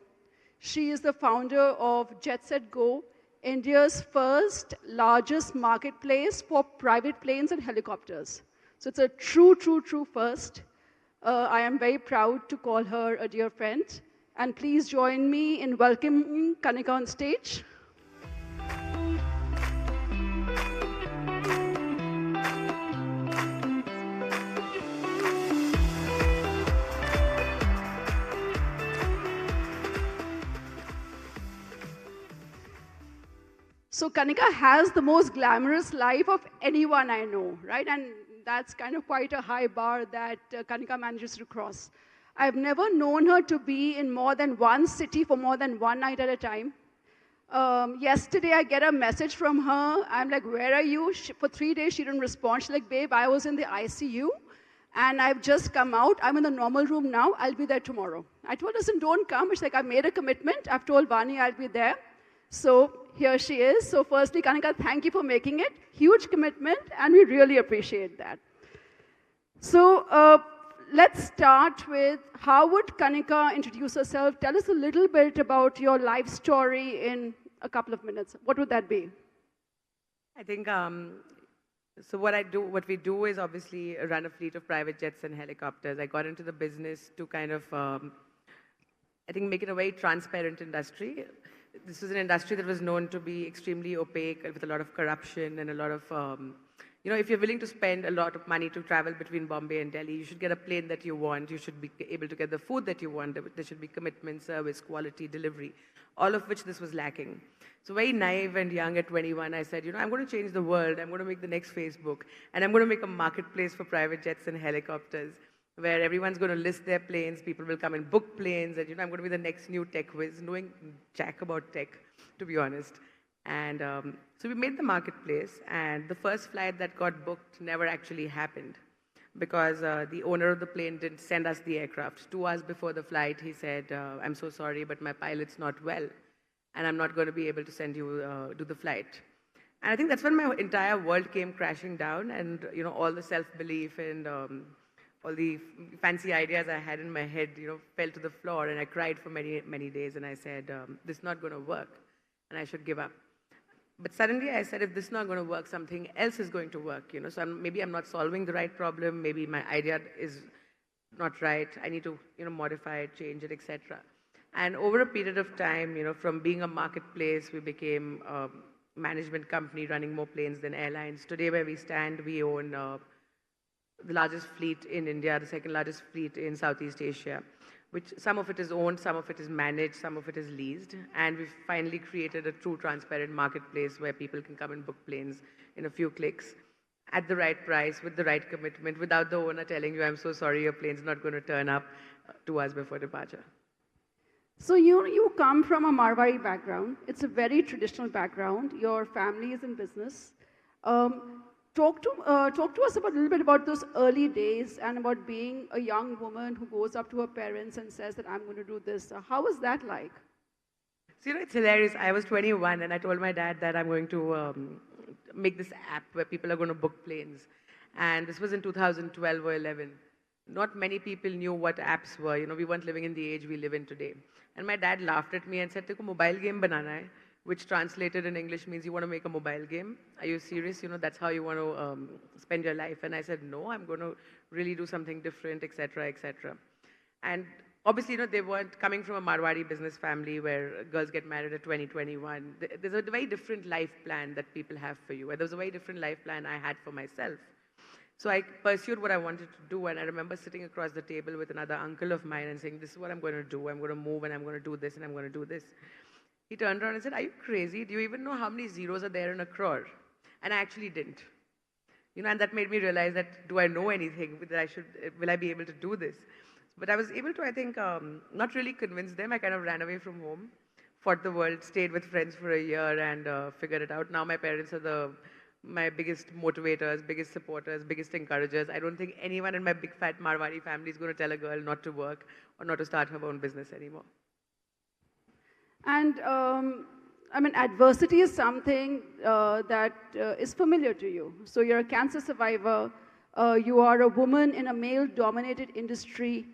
She is the founder of Jet Set Go, India's first largest marketplace for private planes and helicopters. So it's a true first. I am very proud to call her a dear friend. And please join me in welcoming Kanika on stage. So Kanika has the most glamorous life of anyone I know, right? And that's kind of quite a high bar that Kanika manages to cross. I've never known her to be in more than one city for more than one night at a time. Yesterday, I get a message from her. I'm like, where are you? For 3 days, she didn't respond. She's like, babe, I was in the ICU, and I've just come out. I'm in the normal room now. I'll be there tomorrow. I told her, listen, don't come. She's like, I made a commitment. I've told Vani I'll be there. So here she is. So firstly, Kanika, thank you for making it. Huge commitment, and we really appreciate that. So let's start with, how would Kanika introduce herself? Tell us a little bit about your life story in a couple of minutes. What would that be? I think, so what we do is obviously run a fleet of private jets and helicopters. I got into the business to kind of, I think, make it a very transparent industry. This was an industry that was known to be extremely opaque with a lot of corruption and a lot of, you know, if you're willing to spend a lot of money to travel between Bombay and Delhi, you should get a plane that you want. You should be able to get the food that you want. There should be commitment, service, quality, delivery, all of which this was lacking. So very naive and young at 21, I said, you know, I'm going to change the world. I'm going to make the next Facebook. And I'm going to make a marketplace for private jets and helicopters, where everyone's going to list their planes, people will come and book planes, and, you know, I'm going to be the next new tech whiz, knowing jack about tech, to be honest. And so we made the marketplace, and the first flight that got booked never actually happened, because the owner of the plane didn't send us the aircraft. 2 hours before the flight, he said, I'm so sorry, but my pilot's not well, and I'm not going to be able to send you do the flight. And I think that's when my entire world came crashing down, and, you know, all the self-belief and all the fancy ideas I had in my head, you know, fell to the floor, and I cried for many days, and I said, this is not going to work, and I should give up. But suddenly I said, if this is not going to work, something else is going to work, you know. So maybe I'm not solving the right problem, maybe my idea is not right, I need to, you know, modify it, change it, etc. And over a period of time, you know, from being a marketplace, we became a management company running more planes than airlines. Today, where we stand, we own the largest fleet in India, the second largest fleet in Southeast Asia, which some of it is owned, some of it is managed, some of it is leased. And we've finally created a true transparent marketplace where people can come and book planes in a few clicks at the right price, with the right commitment, without the owner telling you, I'm so sorry, your plane's not going to turn up 2 hours before departure. So you come from a Marwari background. It's a very traditional background. Your family is in business. Talk to us about a little bit about those early days and about being a young woman who goes up to her parents and says that I'm going to do this. How was that like? So, it's hilarious. I was 21 and I told my dad that I'm going to make this app where people are going to book planes. And this was in 2012 or 11. Not many people knew what apps were. We weren't living in the age we live in today. And my dad laughed at me and said, "Teko mobile game banana hai," which translated in English means you want to make a mobile game. Are you serious? That's how you want to spend your life. And I said, no, I'm going to really do something different, etc., etc. And obviously, they weren't coming from a Marwari business family where girls get married at 20, 21. There's a very different life plan that people have for you. And there was a very different life plan I had for myself. So I pursued what I wanted to do, and I remember sitting across the table with another uncle of mine and saying, this is what I'm going to do. I'm going to move, and I'm going to do this, and I'm going to do this. He turned around and said, are you crazy? Do you even know how many zeros are there in a crore? And I actually didn't. And that made me realize that, do I know anything? Will I be able to do this? But I was able to, I think, not really convince them. I kind of ran away from home, fought the world, stayed with friends for a year, and figured it out. Now my parents are my biggest motivators, biggest supporters, biggest encouragers. I don't think anyone in my big fat Marwari family is going to tell a girl not to work or not to start her own business anymore. And adversity is something that is familiar to you. So you're a cancer survivor. You are a woman in a male-dominated industry.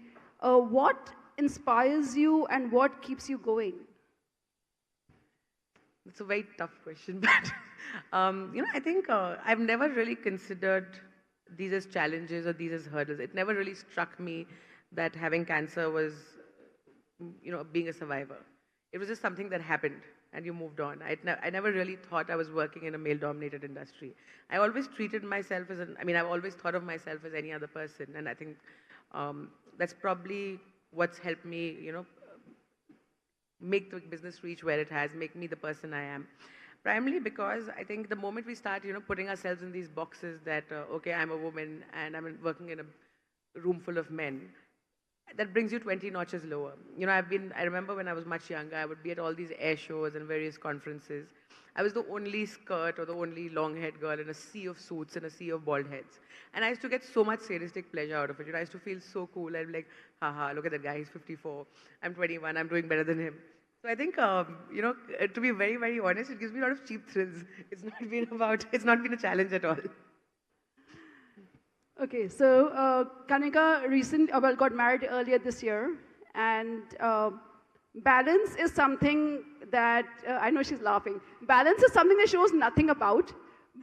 What inspires you and what keeps you going? It's a very tough question, but I think I've never really considered these as challenges or these as hurdles. It never really struck me that having cancer was, being a survivor. It was just something that happened and you moved on. I never really thought I was working in a male-dominated industry. I always treated myself as I've always thought of myself as any other person, and I think that's probably what's helped me, make the business reach where it has, make me the person I am. Primarily because I think the moment we start, putting ourselves in these boxes that, okay, I'm a woman and I'm working in a room full of men, that brings you 20 notches lower. I remember when I was much younger, I would be at all these air shows and various conferences. I was the only skirt or the only long-haired girl in a sea of suits and a sea of bald heads. And I used to get so much sadistic pleasure out of it. I used to feel so cool. I'd be like, haha, look at that guy, he's 54. I'm 21, I'm doing better than him. So I think, to be very, very honest, it gives me a lot of cheap thrills. It's not been a challenge at all. Okay, so Kanika got married earlier this year, and balance is something that, I know she's laughing, balance is something that she knows nothing about,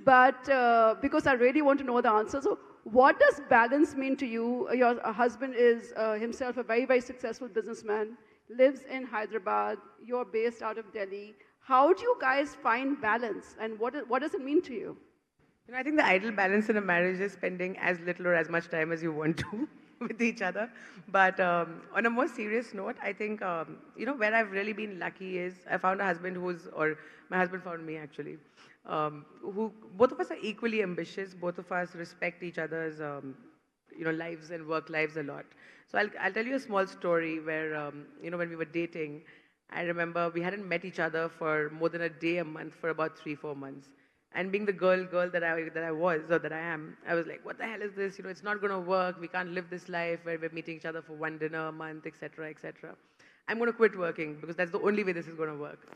but because I really want to know the answer. So what does balance mean to you? Your husband is himself a very, very successful businessman, lives in Hyderabad, you're based out of Delhi. How do you guys find balance, and what does it mean to you? I think the ideal balance in a marriage is spending as little or as much time as you want to with each other. But on a more serious note, I think, where I've really been lucky is I found a husband my husband found me actually, who both of us are equally ambitious. Both of us respect each other's, lives and work lives a lot. So I'll tell you a small story where, when we were dating, I remember we hadn't met each other for more than a day a month for about 3-4 months. And being the girl that I was, or that I am, I was like, what the hell is this? It's not going to work. We can't live this life where we're meeting each other for one dinner a month, etc., etc. I'm going to quit working because that's the only way this is going to work.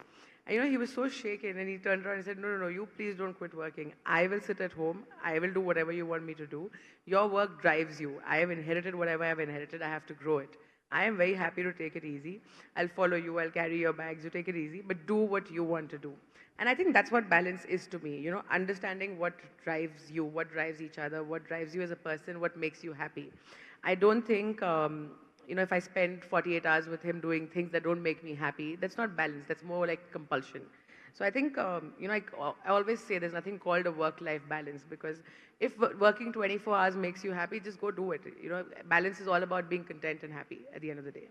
And he was so shaken, and he turned around and said, no, you please don't quit working. I will sit at home. I will do whatever you want me to do. Your work drives you. I have inherited whatever I have inherited. I have to grow it. I am very happy to take it easy. I'll follow you. I'll carry your bags. You take it easy, but do what you want to do. And I think that's what balance is to me, understanding what drives you, what drives each other, what drives you as a person, what makes you happy. I don't think, if I spend 48 hours with him doing things that don't make me happy, that's not balance, that's more like compulsion. So I think, I always say there's nothing called a work-life balance, because if working 24 hours makes you happy, just go do it. Balance is all about being content and happy at the end of the day.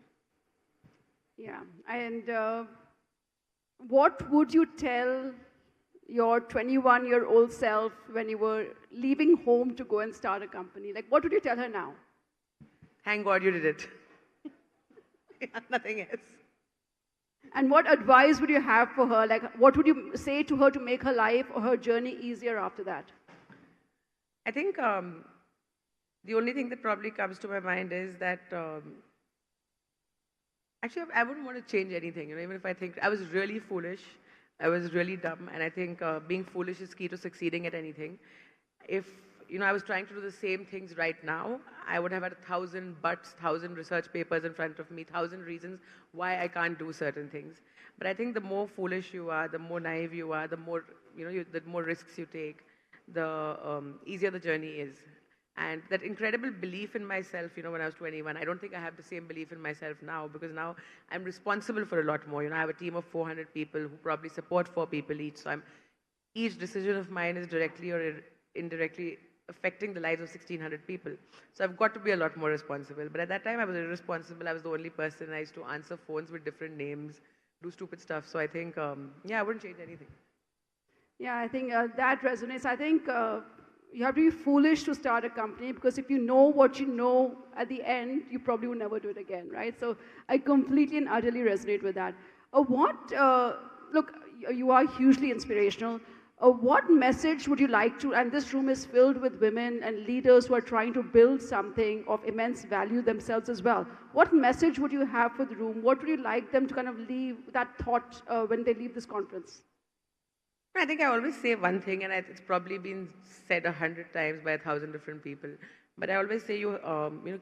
Yeah, and what would you tell your 21-year-old self when you were leaving home to go and start a company? Like, what would you tell her now? Thank God you did it. Nothing else. And what advice would you have for her? Like, what would you say to her to make her life or her journey easier after that? I think the only thing that probably comes to my mind is that actually I wouldn't want to change anything. You know, even if I think I was really foolish, I was really dumb, and I think being foolish is key to succeeding at anything. If I was trying to do the same things right now, I would have had 1,000 buts, 1,000 research papers in front of me, 1,000 reasons why I can't do certain things. But I think the more foolish you are, the more naive you are, the more the more risks you take, the easier the journey is. And that incredible belief in myself, when I was 21, I don't think I have the same belief in myself now, because now I'm responsible for a lot more. I have a team of 400 people who probably support 4 people each. So each decision of mine is directly or indirectly affecting the lives of 1,600 people. So I've got to be a lot more responsible. But at that time, I was irresponsible. I was the only person. I used to answer phones with different names, do stupid stuff. So I think, I wouldn't change anything. Yeah, I think that resonates. I think you have to be foolish to start a company, because if you know what you know at the end, you probably will never do it again, right? So I completely and utterly resonate with that. Look, you are hugely inspirational. What message would you like to, and this room is filled with women and leaders who are trying to build something of immense value themselves as well. What message would you have for the room? What would you like them to kind of leave that thought when they leave this conference? I think I always say one thing, and it's probably been said 100 times by 1,000 different people. But I always say,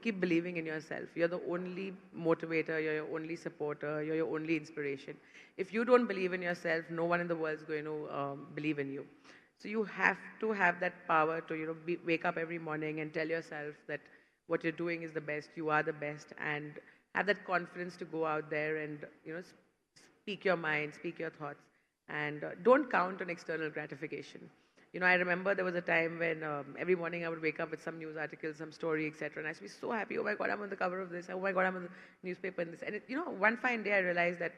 keep believing in yourself. You're the only motivator, you're your only supporter, you're your only inspiration. If you don't believe in yourself, no one in the world is going to believe in you. So you have to have that power to, wake up every morning and tell yourself that what you're doing is the best, you are the best, and have that confidence to go out there and, speak your mind, speak your thoughts, and don't count on external gratification. I remember there was a time when every morning I would wake up with some news article, some story, etc. And I used to be so happy. Oh my God, I'm on the cover of this. Oh my God, I'm on the newspaper and this. And one fine day I realized that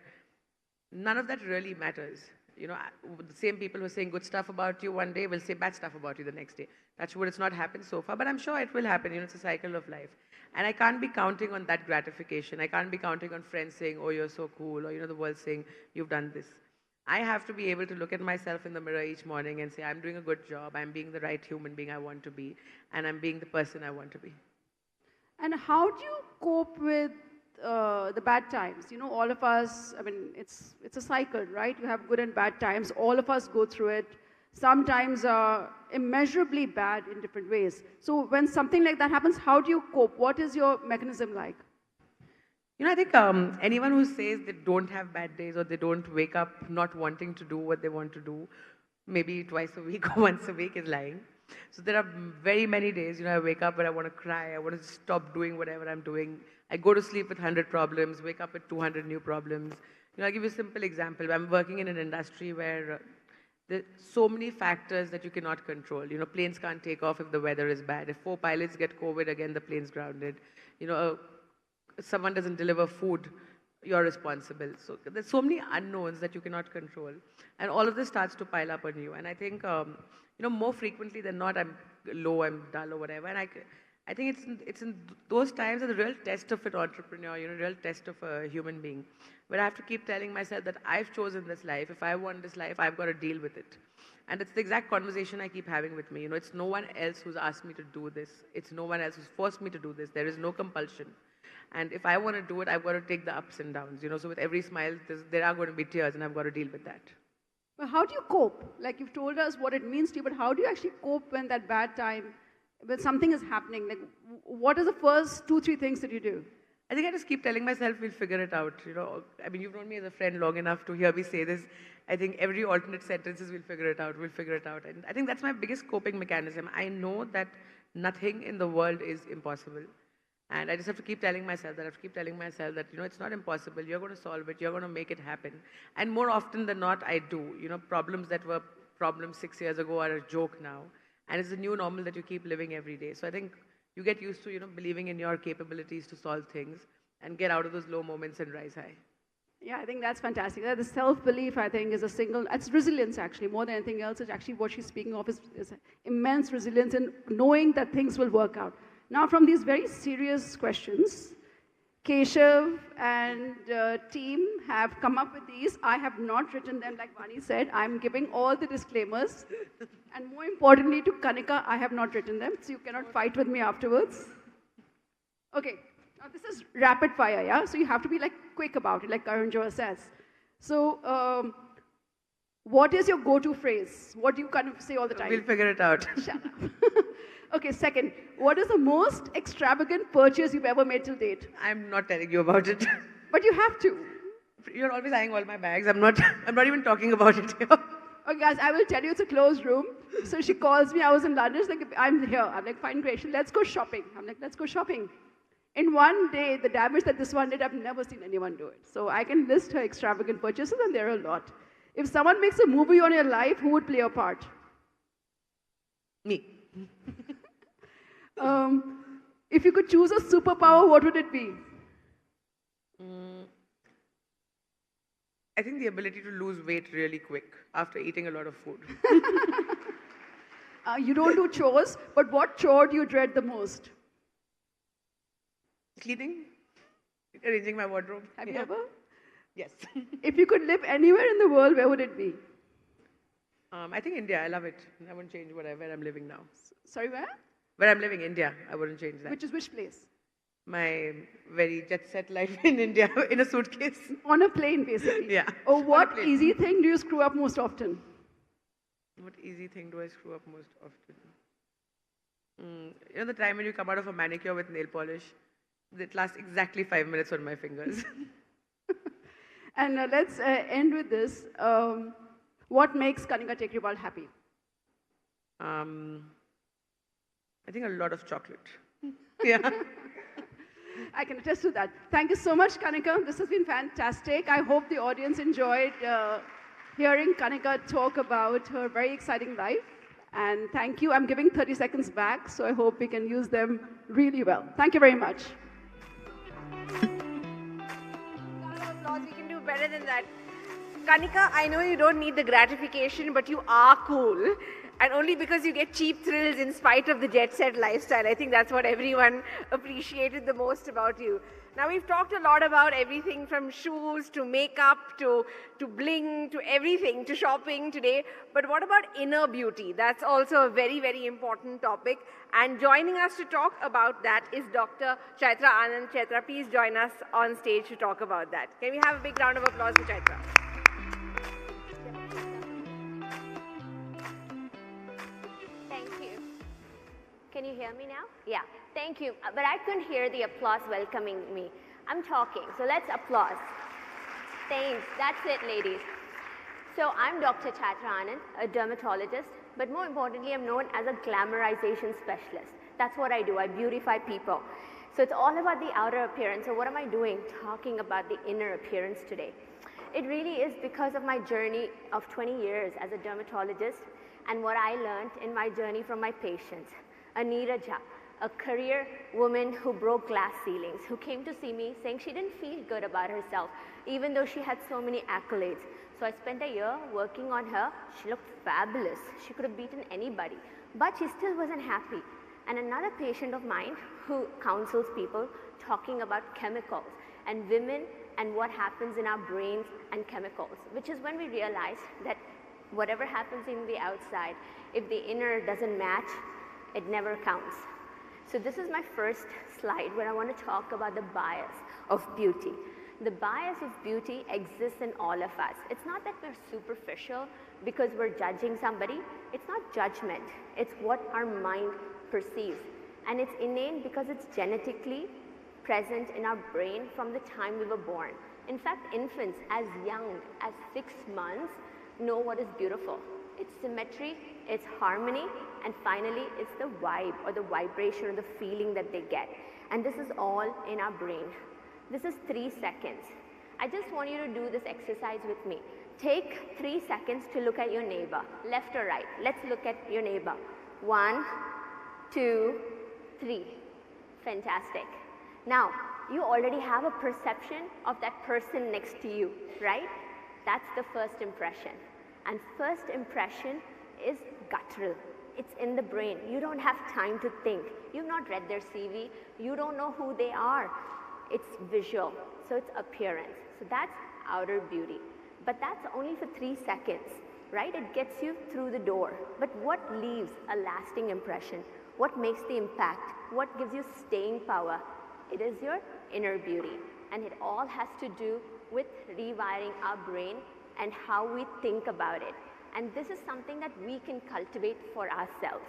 none of that really matters. The same people who are saying good stuff about you one day will say bad stuff about you the next day. Touch wood, it's not happened so far, but I'm sure it will happen. It's a cycle of life. And I can't be counting on that gratification. I can't be counting on friends saying, oh, you're so cool, or the world saying, you've done this. I have to be able to look at myself in the mirror each morning and say, I'm doing a good job, I'm being the right human being I want to be, and I'm being the person I want to be. And how do you cope with the bad times? All of us, it's a cycle, right? You have good and bad times. All of us go through it. Sometimes immeasurably bad in different ways. So when something like that happens, how do you cope? What is your mechanism like? I think anyone who says they don't have bad days or they don't wake up not wanting to do what they want to do, maybe twice a week or once a week, is lying. So there are very many days, I wake up where I want to cry, I want to stop doing whatever I'm doing. I go to sleep with 100 problems, wake up with 200 new problems. I'll give you a simple example. I'm working in an industry where there's so many factors that you cannot control. Planes can't take off if the weather is bad. If 4 pilots get COVID, again, the plane's grounded. Someone doesn't deliver food, you're responsible. So there's so many unknowns that you cannot control. And all of this starts to pile up on you. And I think, more frequently than not, I'm low, I'm dull or whatever. And I think it's in those times that the real test of an entrepreneur, real test of a human being, where I have to keep telling myself that I've chosen this life. If I want this life, I've got to deal with it. And it's the exact conversation I keep having with me. It's no one else who's asked me to do this. It's no one else who's forced me to do this. There is no compulsion. And if I want to do it, I've got to take the ups and downs. So with every smile, there are going to be tears, and I've got to deal with that. Well, how do you cope? Like, you've told us what it means to you, but how do you actually cope when that bad time, when something is happening? Like, what are the first 2-3 things that you do? I think I just keep telling myself we'll figure it out. You've known me as a friend long enough to hear me say this. I think every alternate sentence is we'll figure it out, we'll figure it out. And I think that's my biggest coping mechanism. I know that nothing in the world is impossible. And I just have to keep telling myself that, it's not impossible. You're going to solve it. You're going to make it happen. And more often than not, I do. Problems that were problems 6 years ago are a joke now. And it's the new normal that you keep living every day. So I think you get used to, believing in your capabilities to solve things and get out of those low moments and rise high. Yeah, I think that's fantastic. The self-belief, I think, is it's resilience, actually, more than anything else. It's actually what she's speaking of is immense resilience in knowing that things will work out. Now, from these very serious questions, Keshav and team have come up with these. I have not written them like Vani said. I'm giving all the disclaimers. And more importantly to Kanika, I have not written them, so you cannot fight with me afterwards. Okay, now this is rapid fire, yeah? So you have to be like quick about it, like Karan Johar says. So what is your go-to phrase? What do you kind of say all the time? We'll figure it out. Shut up. Okay, second, what is the most extravagant purchase you've ever made till date? I'm not telling you about it. But you have to. You're always eyeing all my bags. I'm not even talking about it here. Okay, guys, I will tell you it's a closed room. So she calls me, I was in London, she's like, I'm here. I'm like, fine, great, let's go shopping. I'm like, let's go shopping. In one day, the damage that this one did, I've never seen anyone do it. So I can list her extravagant purchases, and there are a lot. If someone makes a movie on your life, who would play a part? Me. If you could choose a superpower, what would it be? I think the ability to lose weight really quick after eating a lot of food. You don't do chores, but what chore do you dread the most? Cleaning, arranging my wardrobe. Have you ever? Yes. If you could live anywhere in the world, where would it be? I think India. I love it. I wouldn't change where I'm living now. Sorry, where? Where I'm living, India. I wouldn't change that. Which place? My very jet set life in India in a suitcase. On a plane, basically. Yeah. Oh, what easy thing do you screw up most often? What easy thing do I screw up most often? You know the time when you come out of a manicure with nail polish? It lasts exactly 5 minutes on my fingers. And let's end with this. What makes Kanika Tekriwal happy? I think a lot of chocolate. Yeah. I can attest to that. Thank you so much, Kanika. This has been fantastic. I hope the audience enjoyed hearing Kanika talk about her very exciting life. And thank you. I'm giving 30 seconds back, so I hope we can use them really well. Thank you very much. We can do better than that. Kanika, I know you don't need the gratification, but you are cool. And only because you get cheap thrills in spite of the jet set lifestyle. I think that's what everyone appreciated the most about you. Now we've talked a lot about everything from shoes to makeup to bling to everything to shopping today. But what about inner beauty? That's also a very, very important topic. And joining us to talk about that is Dr. Chaitra Anand. Chaitra, please join us on stage to talk about that. Can we have a big round of applause for Chaitra? Can you hear me now? Yeah, thank you. But I couldn't hear the applause welcoming me. I'm talking, so let's applause. Thanks, that's it, ladies. So I'm Dr. Chaitra Anand, a dermatologist, but more importantly, I'm known as a glamorization specialist. That's what I do, I beautify people. So it's all about the outer appearance. So what am I doing? Talking about the inner appearance today. It really is because of my journey of 20 years as a dermatologist and what I learned in my journey from my patients. Aniraja, a career woman who broke glass ceilings, who came to see me saying she didn't feel good about herself, even though she had so many accolades. So I spent a year working on her. She looked fabulous. She could have beaten anybody, but she still wasn't happy. And another patient of mine who counsels people talking about chemicals and women and what happens in our brains and chemicals, which is when we realized that whatever happens in the outside, if the inner doesn't match, it never counts. So this is my first slide where I want to talk about the bias of beauty. The bias of beauty exists in all of us. It's not that we're superficial because we're judging somebody. It's not judgment. It's what our mind perceives. And it's innate because it's genetically present in our brain from the time we were born. In fact, infants as young as 6 months know what is beautiful. It's symmetry, it's harmony, and finally it's the vibe or the vibration or the feeling that they get. And this is all in our brain. This is 3 seconds. I just want you to do this exercise with me. Take 3 seconds to look at your neighbor, left or right. Let's look at your neighbor. 1, 2, 3. Fantastic. Now, you already have a perception of that person next to you, right? That's the first impression. And first impression is guttural. It's in the brain. You don't have time to think. You've not read their CV. You don't know who they are. it's visual, so it's appearance. So that's outer beauty. But that's only for 3 seconds, right? It gets you through the door. But what leaves a lasting impression? What makes the impact? What gives you staying power? It is your inner beauty. And it all has to do with rewiring our brain and how we think about it. And this is something that we can cultivate for ourselves.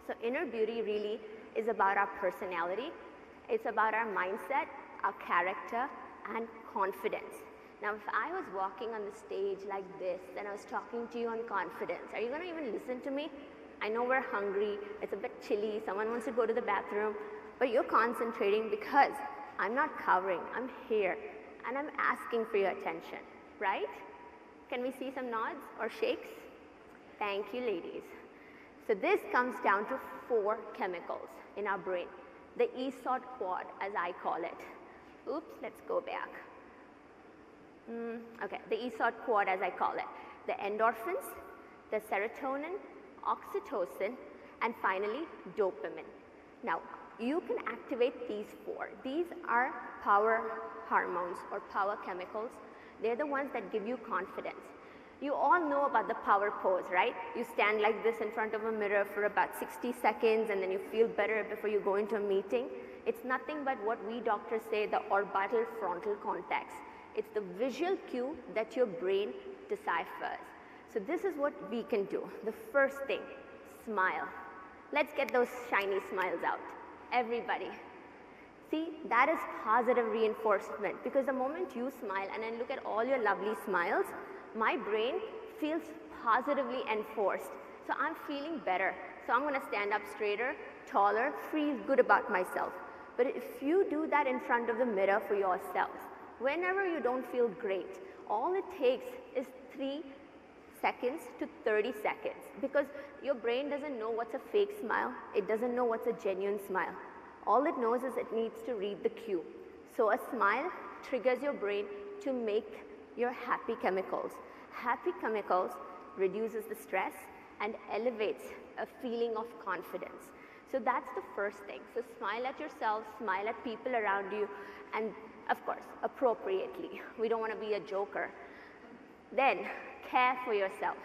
So inner beauty really is about our personality. It's about our mindset, our character, and confidence. Now, if I was walking on the stage like this and I was talking to you on confidence, are you going to even listen to me? I know we're hungry, it's a bit chilly, someone wants to go to the bathroom, but you're concentrating because I'm not covering, I'm here, and I'm asking for your attention, right? Can we see some nods or shakes? Thank you, ladies. So this comes down to 4 chemicals in our brain. The ESOT quad, as I call it. Oops, let's go back. Okay, the ESOT quad, as I call it. The endorphins, the serotonin, oxytocin, and finally, dopamine. Now, you can activate these 4. These are power hormones or power chemicals. They're the ones that give you confidence. You all know about the power pose, right? You stand like this in front of a mirror for about 60 seconds and then you feel better before you go into a meeting. It's nothing but what we doctors say, the orbital frontal cortex. It's the visual cue that your brain deciphers. So this is what we can do. The first thing, smile. Let's get those shiny smiles out. Everybody. See, that is positive reinforcement, because the moment you smile and I look at all your lovely smiles, my brain feels positively enforced. So I'm feeling better. So I'm going to stand up straighter, taller, feel good about myself. But if you do that in front of the mirror for yourselves, whenever you don't feel great, all it takes is 3 seconds to 30 seconds, because your brain doesn't know what's a fake smile. It doesn't know what's a genuine smile. All it knows is it needs to read the cue. So a smile triggers your brain to make your happy chemicals. Happy chemicals reduces the stress and elevates a feeling of confidence. So that's the first thing. So smile at yourself, smile at people around you, and of course, appropriately. We don't want to be a joker. Then, care for yourself.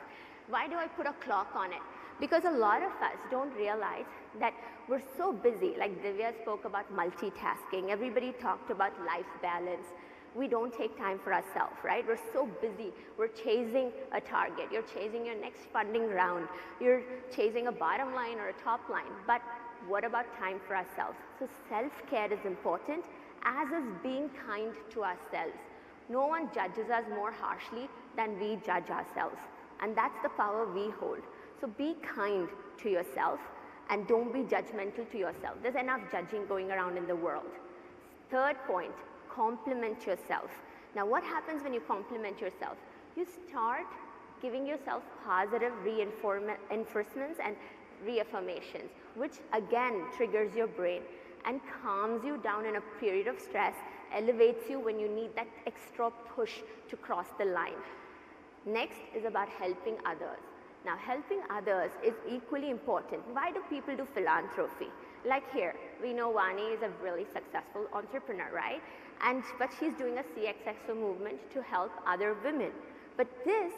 Why do I put a clock on it? Because a lot of us don't realize that we're so busy. Like Divya spoke about multitasking. Everybody talked about life balance. We don't take time for ourselves, right? We're so busy. We're chasing a target. You're chasing your next funding round. You're chasing a bottom line or a top line. But what about time for ourselves? So self-care is important, as is being kind to ourselves. No one judges us more harshly than we judge ourselves. And that's the power we hold. So be kind to yourself and don't be judgmental to yourself. There's enough judging going around in the world. Third point, compliment yourself. Now what happens when you compliment yourself? You start giving yourself positive reinforcements and reaffirmations, which again triggers your brain and calms you down in a period of stress, elevates you when you need that extra push to cross the line. Next is about helping others. Now helping others is equally important. Why do people do philanthropy? Like here, we know Vani is a really successful entrepreneur, right? But she's doing a CXXO movement to help other women. But this,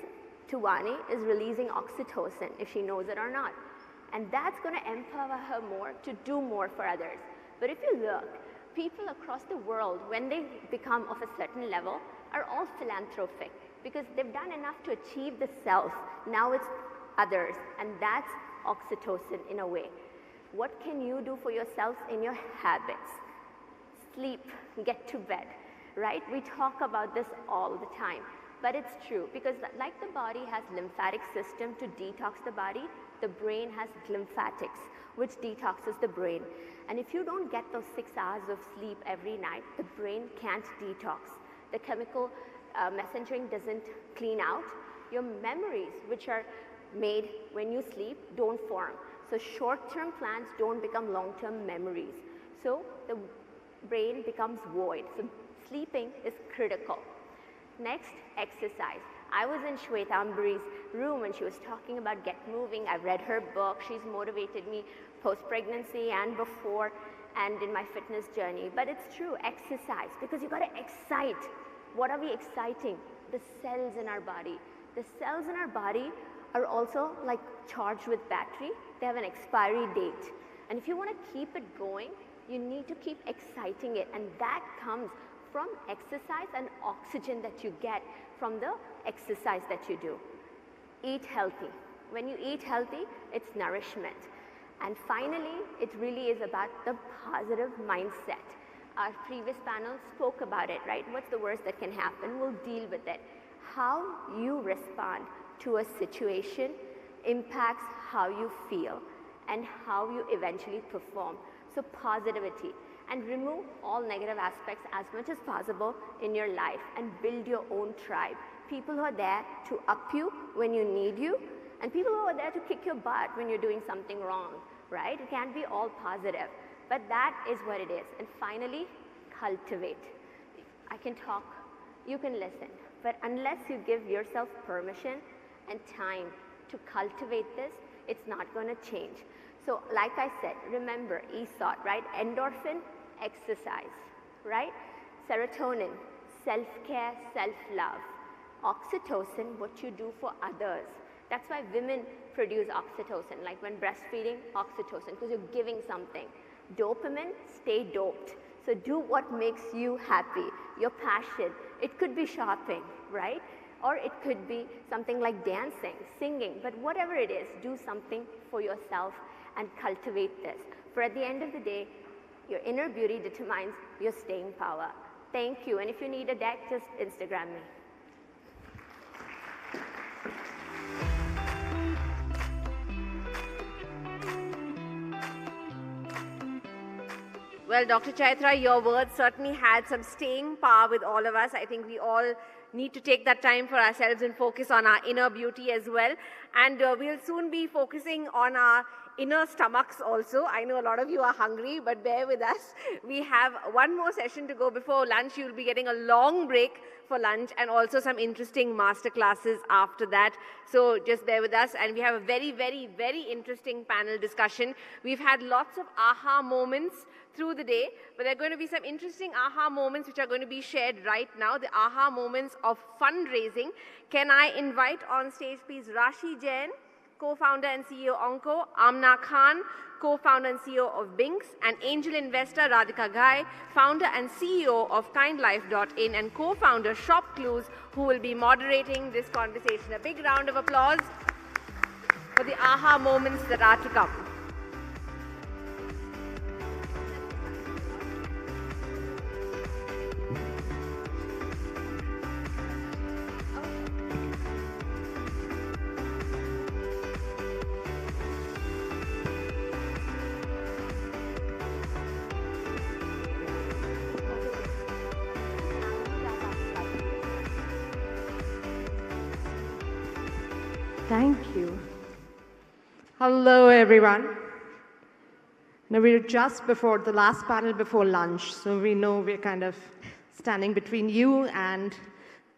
to Vani, is releasing oxytocin, if she knows it or not. And that's going to empower her more to do more for others. But if you look, people across the world, when they become of a certain level, are all philanthropic, because they've done enough to achieve the self. Now it's others, and that's oxytocin in a way. What can you do for yourself in your habits? Sleep, get to bed, right? We talk about this all the time, but it's true, because like the body has lymphatic system to detox the body, the brain has lymphatics, which detoxes the brain. And if you don't get those 6 hours of sleep every night, the brain can't detox. The chemical messaging doesn't clean out. Your memories, which are made when you sleep, don't form. So short-term plans don't become long-term memories. So the brain becomes void. So sleeping is critical. Next, exercise. I was in Shwetambari's room when she was talking about Get Moving. I've read her book. She's motivated me post-pregnancy and before. and in my fitness journey. But it's true, exercise, because you got to excite. What are we exciting? The cells in our body. The cells in our body are also like charged with battery. They have an expiry date. And if you want to keep it going, you need to keep exciting it. And that comes from exercise and oxygen that you get from the exercise that you do. Eat healthy. When you eat healthy, it's nourishment. And finally, it really is about the positive mindset. Our previous panel spoke about it, right? What's the worst that can happen? We'll deal with it. How you respond to a situation impacts how you feel and how you eventually perform. So positivity, and remove all negative aspects as much as possible in your life and build your own tribe. People who are there to up you when you need you, and people who are there to kick your butt when you're doing something wrong, right? It can't be all positive, but that is what it is. And finally, cultivate. I can talk, you can listen, but unless you give yourself permission and time to cultivate this, it's not going to change. So like I said, remember ESOT, right? Endorphin, exercise, right? Serotonin, self-care, self-love. Oxytocin, what you do for others. That's why women produce oxytocin, like when breastfeeding, oxytocin, because you're giving something. Dopamine, stay doped. So do what makes you happy, your passion. It could be shopping, right? Or it could be something like dancing, singing, but whatever it is, do something for yourself and cultivate this. For at the end of the day, your inner beauty determines your staying power. Thank you, and if you need a deck, just Instagram me. Well, Dr. Chaitra, your words certainly had some staying power with all of us. I think we all need to take that time for ourselves and focus on our inner beauty as well. And we'll soon be focusing on our inner stomachs also. I know a lot of you are hungry, but bear with us. We have one more session to go before lunch. You'll be getting a long break for lunch and also some interesting master classes after that. So just bear with us. And we have a very, very, very interesting panel discussion. We've had lots of aha moments through the day, but there are going to be some interesting aha moments which are going to be shared right now, the aha moments of fundraising. Can I invite on stage, please, Rashi Jain, co-founder and CEO Onco, Amna Khan, co-founder and CEO of Binks, and angel investor Radhika Ghai, founder and CEO of kindlife.in, and co-founder Shop Clues, who will be moderating this conversation. A big round of applause for the aha moments that are to come. Thank you. Hello, everyone. Now, we're just before the last panel before lunch, so we know we're kind of standing between you and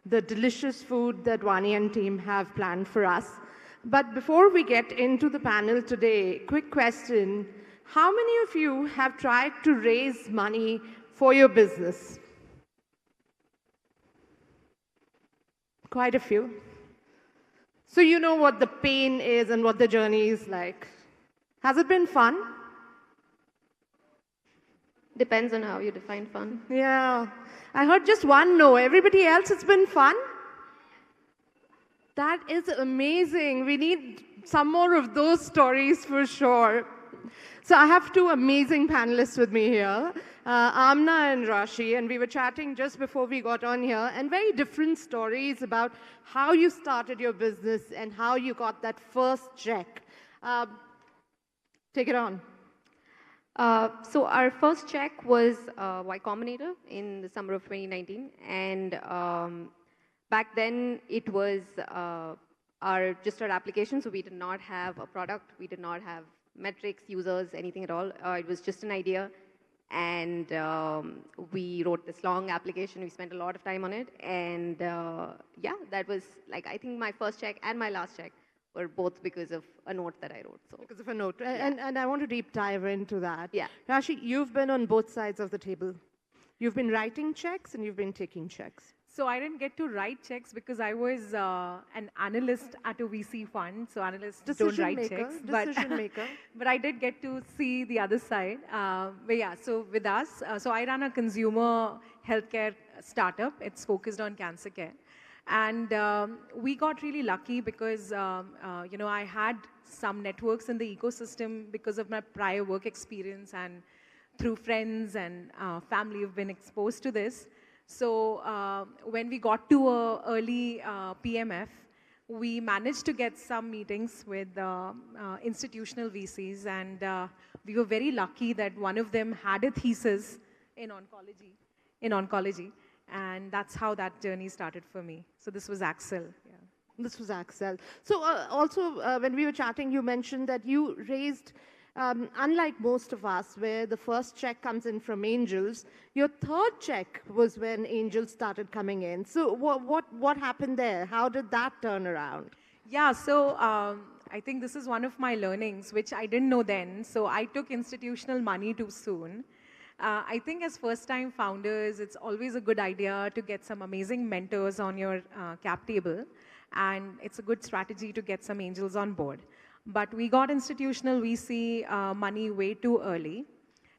the delicious food that Vani and team have planned for us. But before we get into the panel today, quick question. How many of you have tried to raise money for your business? Quite a few. So you know what the pain is and what the journey is like. Has it been fun? Depends on how you define fun. Yeah. I heard just one no. Everybody else, it's been fun? That is amazing. We need some more of those stories for sure. So I have two amazing panelists with me here, Amna and Rashi, and we were chatting just before we got on here, and very different stories about how you started your business and how you got that first check. Take it on. So our first check was Y Combinator in the summer of 2019, and back then it was just our application, so we did not have a product, we did not have metrics, users, anything at all. It was just an idea, and we wrote this long application. We spent a lot of time on it, and yeah, that was like, I think my first check and my last check or both because of a note that I wrote. So because of a note. And I want to deep dive into that. Yeah. Rashi, you've been on both sides of the table. You've been writing checks and you've been taking checks. So I didn't get to write checks because I was an analyst at a VC fund. So analysts don't write checks. Decision maker. But I did get to see the other side. But yeah, so with us, so I run a consumer healthcare startup. It's focused on cancer care. And we got really lucky because, I had some networks in the ecosystem because of my prior work experience, and through friends and family have been exposed to this. So when we got to early PMF, we managed to get some meetings with institutional VCs, and we were very lucky that one of them had a thesis in oncology. And that's how that journey started for me. So this was Axel. Yeah. This was Axel. So also, when we were chatting, you mentioned that you raised, unlike most of us, where the first check comes in from angels, your third check was when angels started coming in. So what happened there? How did that turn around? Yeah, so I think this is one of my learnings, which I didn't know then. So I took institutional money too soon. I think as first-time founders, it's always a good idea to get some amazing mentors on your cap table, and it's a good strategy to get some angels on board. But we got institutional VC money way too early,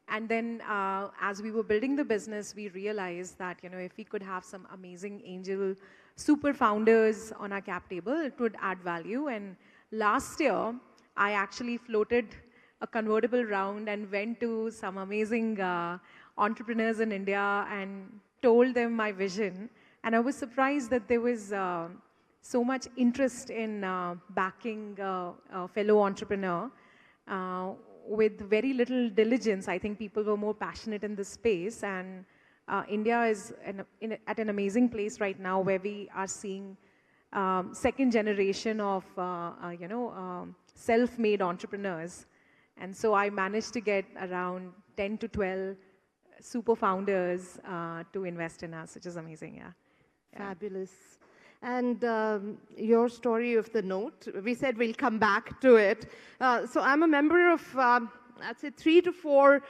and then as we were building the business, we realized that if we could have some amazing angel super founders on our cap table, it would add value. And last year, I actually floated a convertible round and went to some amazing entrepreneurs in India and told them my vision. And I was surprised that there was so much interest in backing a fellow entrepreneur with very little diligence. I think people were more passionate in this space, and India is at an amazing place right now where we are seeing second generation of self-made entrepreneurs. And so I managed to get around 10 to 12 super founders to invest in us, which is amazing, yeah. Fabulous. And your story of the note, we said we'll come back to it. So I'm a member of, I'd say 3 to 4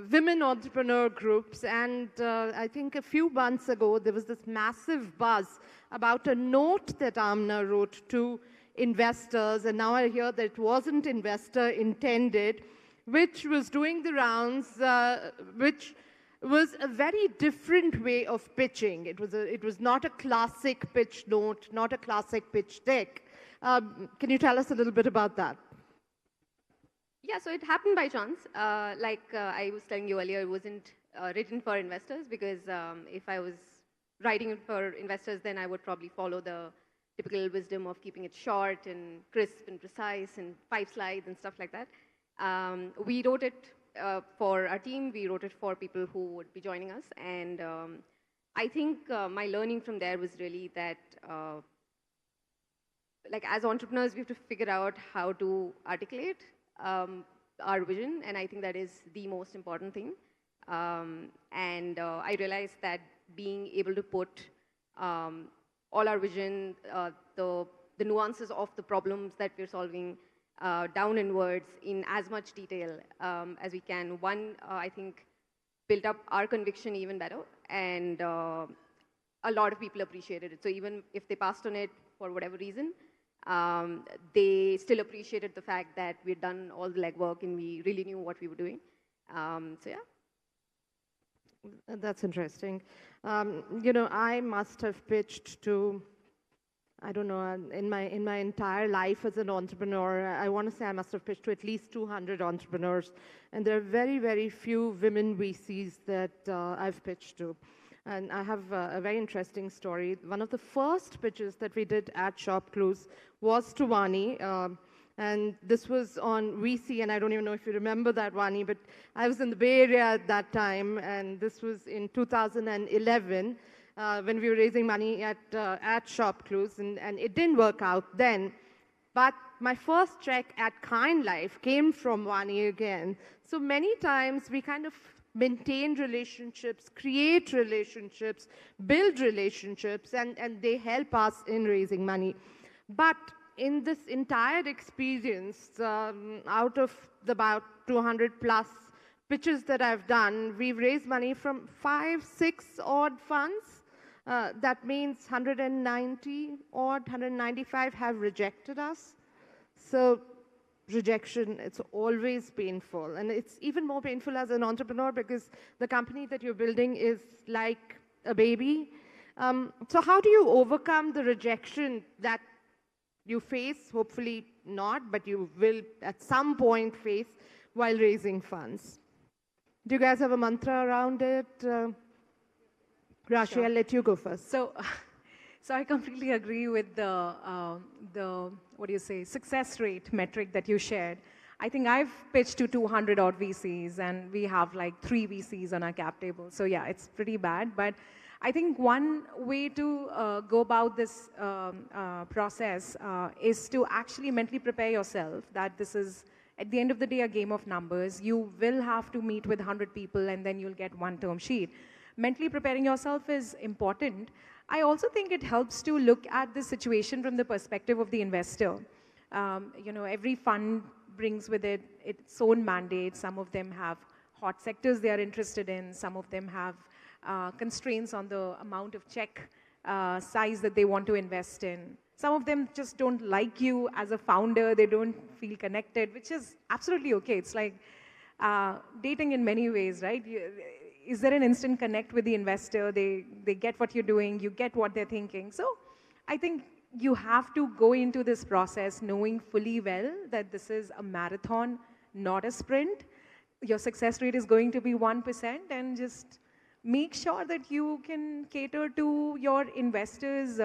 women entrepreneur groups. And I think a few months ago, there was this massive buzz about a note that Amna wrote to investors, and now I hear that it wasn't investor intended, which was doing the rounds, which was a very different way of pitching. It was not a classic pitch note, not a classic pitch deck. Can you tell us a little bit about that? Yeah, so it happened by chance. Like I was telling you earlier, it wasn't written for investors, because if I was writing it for investors, then I would probably follow the typical wisdom of keeping it short and crisp and precise and 5 slides and stuff like that. We wrote it for our team. We wrote it for people who would be joining us. And I think my learning from there was really that, like as entrepreneurs, we have to figure out how to articulate our vision. And I think that is the most important thing. And I realized that being able to put all our vision, the nuances of the problems that we're solving down in words in as much detail as we can. One, I think, built up our conviction even better, and a lot of people appreciated it. So even if they passed on it for whatever reason, they still appreciated the fact that we'd done all the legwork and we really knew what we were doing. So yeah. That's interesting. I must have pitched to, I don't know, in my entire life as an entrepreneur, I want to say I must have pitched to at least 200 entrepreneurs. And there are very, very few women VCs that I've pitched to. And I have a very interesting story. One of the first pitches that we did at Shop Clues was to Vani. And this was on VC, and I don't even know if you remember that, Vani, but I was in the Bay Area at that time, and this was in 2011 when we were raising money at Shop Clues, and it didn't work out then. But my first check at Kind Life came from Vani again. So many times we kind of maintain relationships, create relationships, build relationships, and they help us in raising money. But in this entire experience, out of the about 200 plus pitches that I've done, we've raised money from 5, 6 odd funds. That means 190 odd, 195 have rejected us. So rejection, it's always painful. And it's even more painful as an entrepreneur because the company that you're building is like a baby. So how do you overcome the rejection that you face, hopefully not, but you will at some point face while raising funds? Do you guys have a mantra around it? Rashi, Sure. I'll let you go first. So I completely agree with the what do you say, success rate metric that you shared. I think I've pitched to 200 odd VCs and we have like 3 VCs on our cap table. So yeah, it's pretty bad. But I think one way to go about this process is to actually mentally prepare yourself that this is, at the end of the day, a game of numbers. You will have to meet with 100 people and then you'll get one term sheet. Mentally preparing yourself is important. I also think it helps to look at the situation from the perspective of the investor. You know, every fund brings with it its own mandate. Some of them have hot sectors they are interested in. Some of them have constraints on the amount of check size that they want to invest in. Some of them just don't like you as a founder. They don't feel connected, which is absolutely okay. It's like dating in many ways, right? Is there an instant connect with the investor? They get what you're doing. You get what they're thinking. So I think you have to go into this process knowing fully well that this is a marathon, not a sprint. Your success rate is going to be 1%, and just make sure that you can cater to your investors'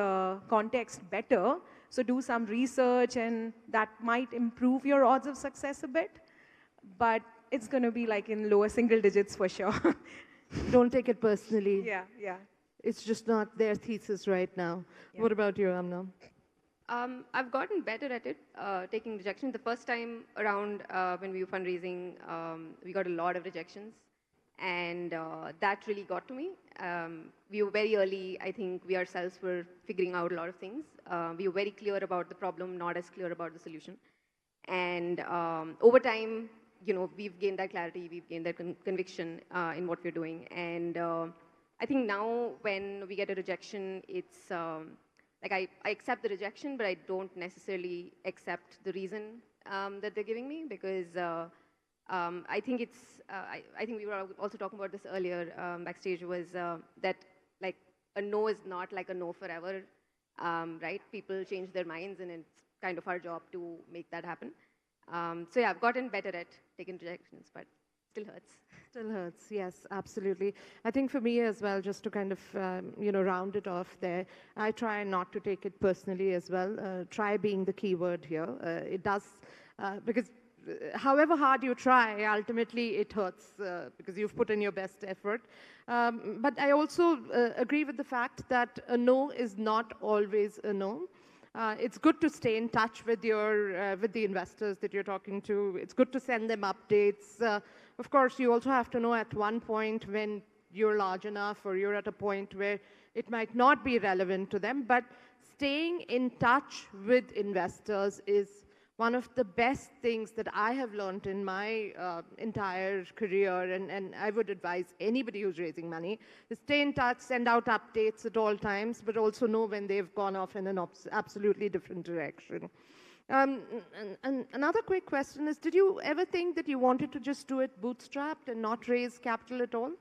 context better. So do some research, and that might improve your odds of success a bit. But it's going to be like in lower single digits for sure. Don't take it personally. Yeah, yeah. It's just not their thesis right now. Yeah. What about you, Amna? I've gotten better at it, taking rejection. The first time around when we were fundraising, we got a lot of rejections. And that really got to me. We were very early. I think we ourselves were figuring out a lot of things. We were very clear about the problem, not as clear about the solution. And over time, you know, we've gained that clarity, we've gained that conviction in what we're doing. And I think now when we get a rejection, it's like I accept the rejection, but I don't necessarily accept the reason that they're giving me, because I think it's, I think we were also talking about this earlier backstage, was that like a no is not like a no forever, right? People change their minds, and it's kind of our job to make that happen. So yeah, I've gotten better at taking rejections, but still hurts. Still hurts, yes, absolutely. I think for me as well, just to kind of, you know, round it off there, I try not to take it personally as well. Try being the key word here. It does, because however hard you try, ultimately it hurts because you've put in your best effort. But I also agree with the fact that a no is not always a no. It's good to stay in touch with your with the investors that you're talking to. It's good to send them updates. Of course, you also have to know at one point when you're large enough or you're at a point where it might not be relevant to them. But staying in touch with investors is one of the best things that I have learned in my entire career, and I would advise anybody who's raising money, is stay in touch, send out updates at all times, but also know when they've gone off in an absolutely different direction. And another quick question is, did you ever think that you wanted to just do it bootstrapped and not raise capital at all?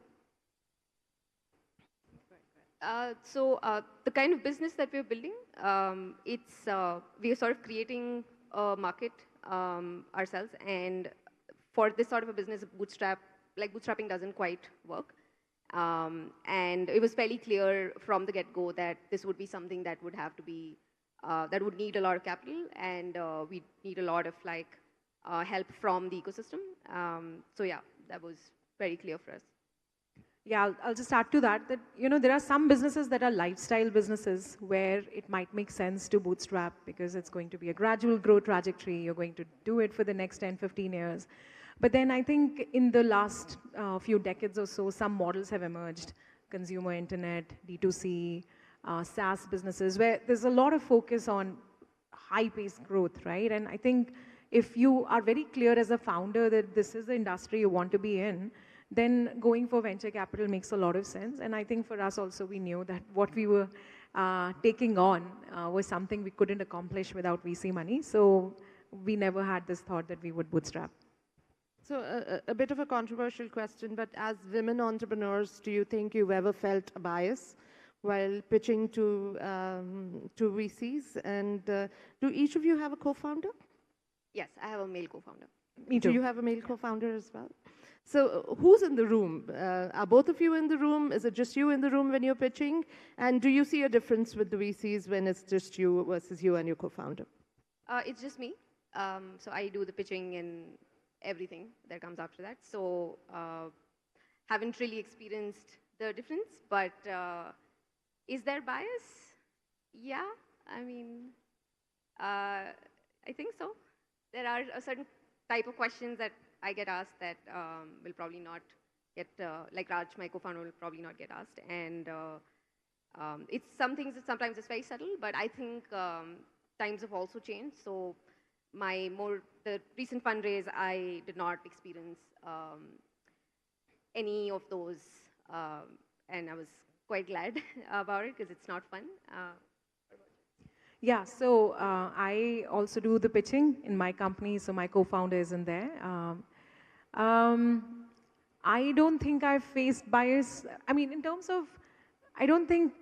The kind of business that we're building, we are sort of creating a market ourselves, and for this sort of a business, bootstrapping doesn't quite work. And it was fairly clear from the get-go that this would be something that would have to be, that would need a lot of capital, and we need a lot of help from the ecosystem. So yeah, that was very clear for us. Yeah, I'll just add to that, you know, there are some businesses that are lifestyle businesses where it might make sense to bootstrap because it's going to be a gradual growth trajectory. You're going to do it for the next 10, 15 years. But then I think in the last few decades or so, some models have emerged. Consumer internet, D2C, SaaS businesses, where there's a lot of focus on high-paced growth, right? And I think if you are very clear as a founder that this is the industry you want to be in, then going for venture capital makes a lot of sense. And I think for us also, we knew that what we were taking on was something we couldn't accomplish without VC money. So we never had this thought that we would bootstrap. So a bit of a controversial question, but as women entrepreneurs, do you think you've ever felt a bias while pitching to VCs? And do each of you have a co-founder? Yes, I have a male co-founder. Me too. Do you have a male co-founder as well? So who's in the room? Are both of you in the room? Is it just you in the room when you're pitching? And do you see a difference with the VCs when it's just you versus you and your co-founder? It's just me. So I do the pitching and everything that comes after that. So haven't really experienced the difference, but is there bias? Yeah, I mean, I think so. There are a certain type of questions that I get asked that will probably not get, like Raj, my co-founder, will probably not get asked. And it's some things that sometimes it's very subtle, but I think times have also changed. So the recent fundraise, I did not experience any of those, and I was quite glad about it because it's not fun. Yeah, so I also do the pitching in my company, so my co-founder is in there. I don't think I've faced bias. I mean, in terms of, I don't think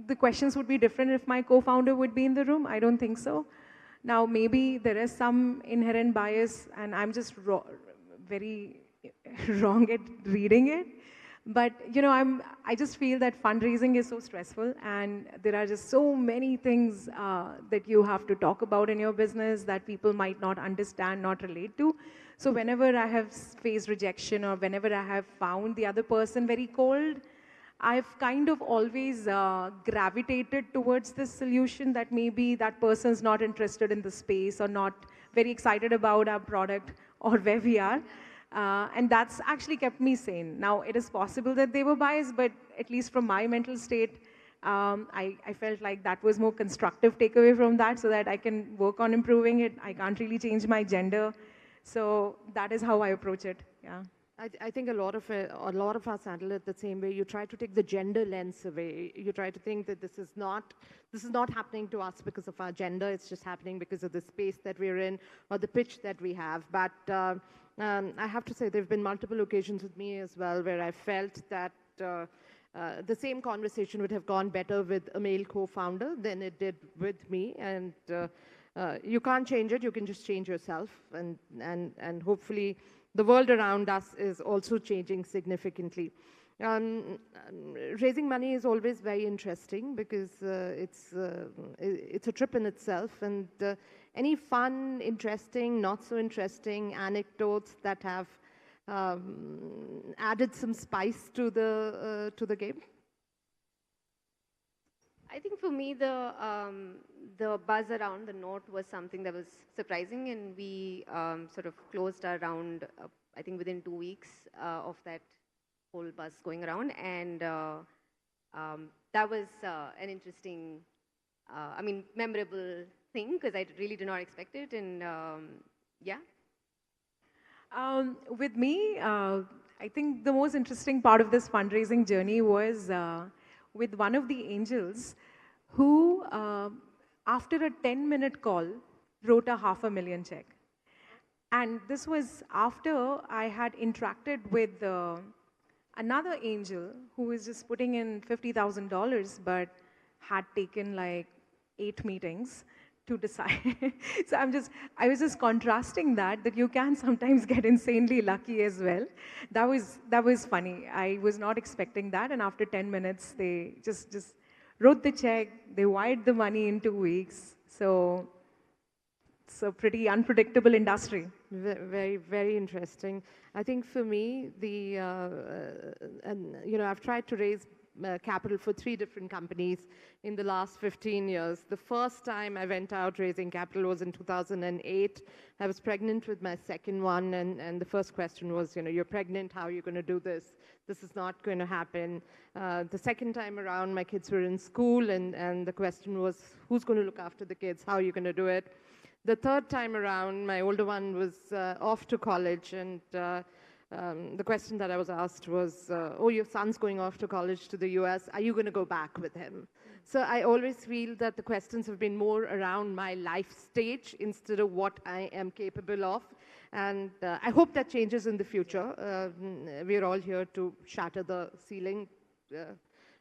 the questions would be different if my co-founder would be in the room. I don't think so. Now, maybe there is some inherent bias, and I'm just very wrong at reading it. But, you know, I just feel that fundraising is so stressful, and there are just so many things that you have to talk about in your business that people might not understand, not relate to. So whenever I have faced rejection or whenever I have found the other person very cold, I've kind of always gravitated towards this solution that maybe that person's not interested in the space or not very excited about our product or where we are. And that's actually kept me sane. Now, it is possible that they were biased, but at least from my mental state, I felt like that was more constructive takeaway from that so that I can work on improving it. I can't really change my gender. So that is how I approach it, yeah. I think a lot of us handle it the same way. You try to take the gender lens away. You try to think that this is not happening to us because of our gender. It's just happening because of the space that we're in or the pitch that we have. But I have to say there have been multiple occasions with me as well where I felt that the same conversation would have gone better with a male co-founder than it did with me. And you can't change it. You can just change yourself. And hopefully the world around us is also changing significantly. Raising money is always very interesting because it's a trip in itself. And any fun, interesting, not so interesting anecdotes that have added some spice to the game? I think for me, the buzz around the note was something that was surprising, and we sort of closed our round, I think, within 2 weeks of that whole buzz going around, and that was an interesting, memorable thing because I really did not expect it, and yeah. With me, I think the most interesting part of this fundraising journey was with one of the angels who, after a 10-minute call, wrote a $500,000 check. And this was after I had interacted with another angel who was just putting in $50,000 but had taken like 8 meetings to decide. So I was just contrasting that you can sometimes get insanely lucky as well. That was funny. I was not expecting that, and after 10 minutes, they just wrote the check. They wired the money in 2 weeks. So it's a pretty unpredictable industry. Very, very interesting. I think for me, I've tried to raise capital for 3 different companies in the last 15 years. The first time I went out raising capital was in 2008. I was pregnant with my second one, and the first question was, you're pregnant, how are you going to do this? This is not going to happen. The second time around, my kids were in school, and the question was, who's going to look after the kids? How are you going to do it? The third time around, my older one was off to college, and the question that I was asked was, oh, your son's going off to college to the US, are you going to go back with him? So I always feel that the questions have been more around my life stage instead of what I am capable of. And I hope that changes in the future. We're all here to shatter the ceiling,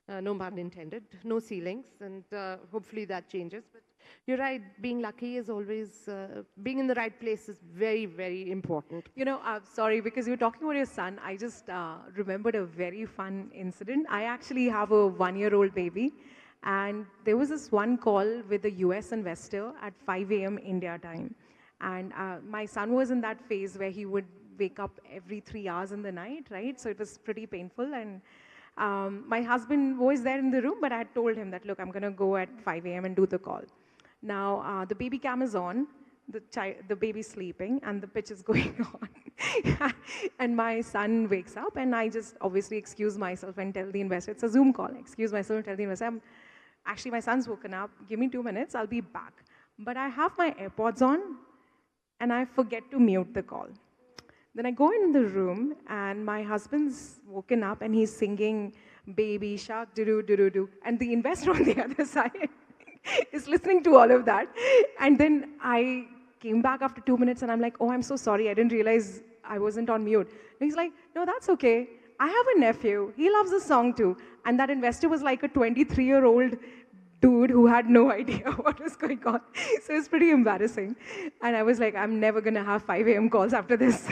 no pun intended, no ceilings, and hopefully that changes. But you're right, being lucky is always, being in the right place is very, very important. You know, sorry, because you were talking about your son, I just remembered a very fun incident. I actually have a 1-year-old baby, and there was this one call with a US investor at 5 a.m. India time. And my son was in that phase where he would wake up every 3 hours in the night, right? So it was pretty painful. And my husband was there in the room, but I had told him that, look, I'm going to go at 5 a.m. and do the call. Now, the baby cam is on, the baby's sleeping, and the pitch is going on. And my son wakes up, and I just obviously excuse myself and tell the investor, it's a Zoom call, excuse myself and tell the investor, actually, my son's woken up, give me 2 minutes, I'll be back. But I have my AirPods on, and I forget to mute the call. Then I go in the room, and my husband's woken up, and he's singing, baby shark, do-do-do-do-do, and the investor on the other side is listening to all of that. And then I came back after 2 minutes, and I'm like, oh, I'm so sorry, I didn't realize I wasn't on mute. And he's like, no, that's okay. I have a nephew, he loves the song too. And that investor was like a 23-year-old dude who had no idea what was going on. So it's pretty embarrassing. And I was like, I'm never going to have 5 a.m. calls after this.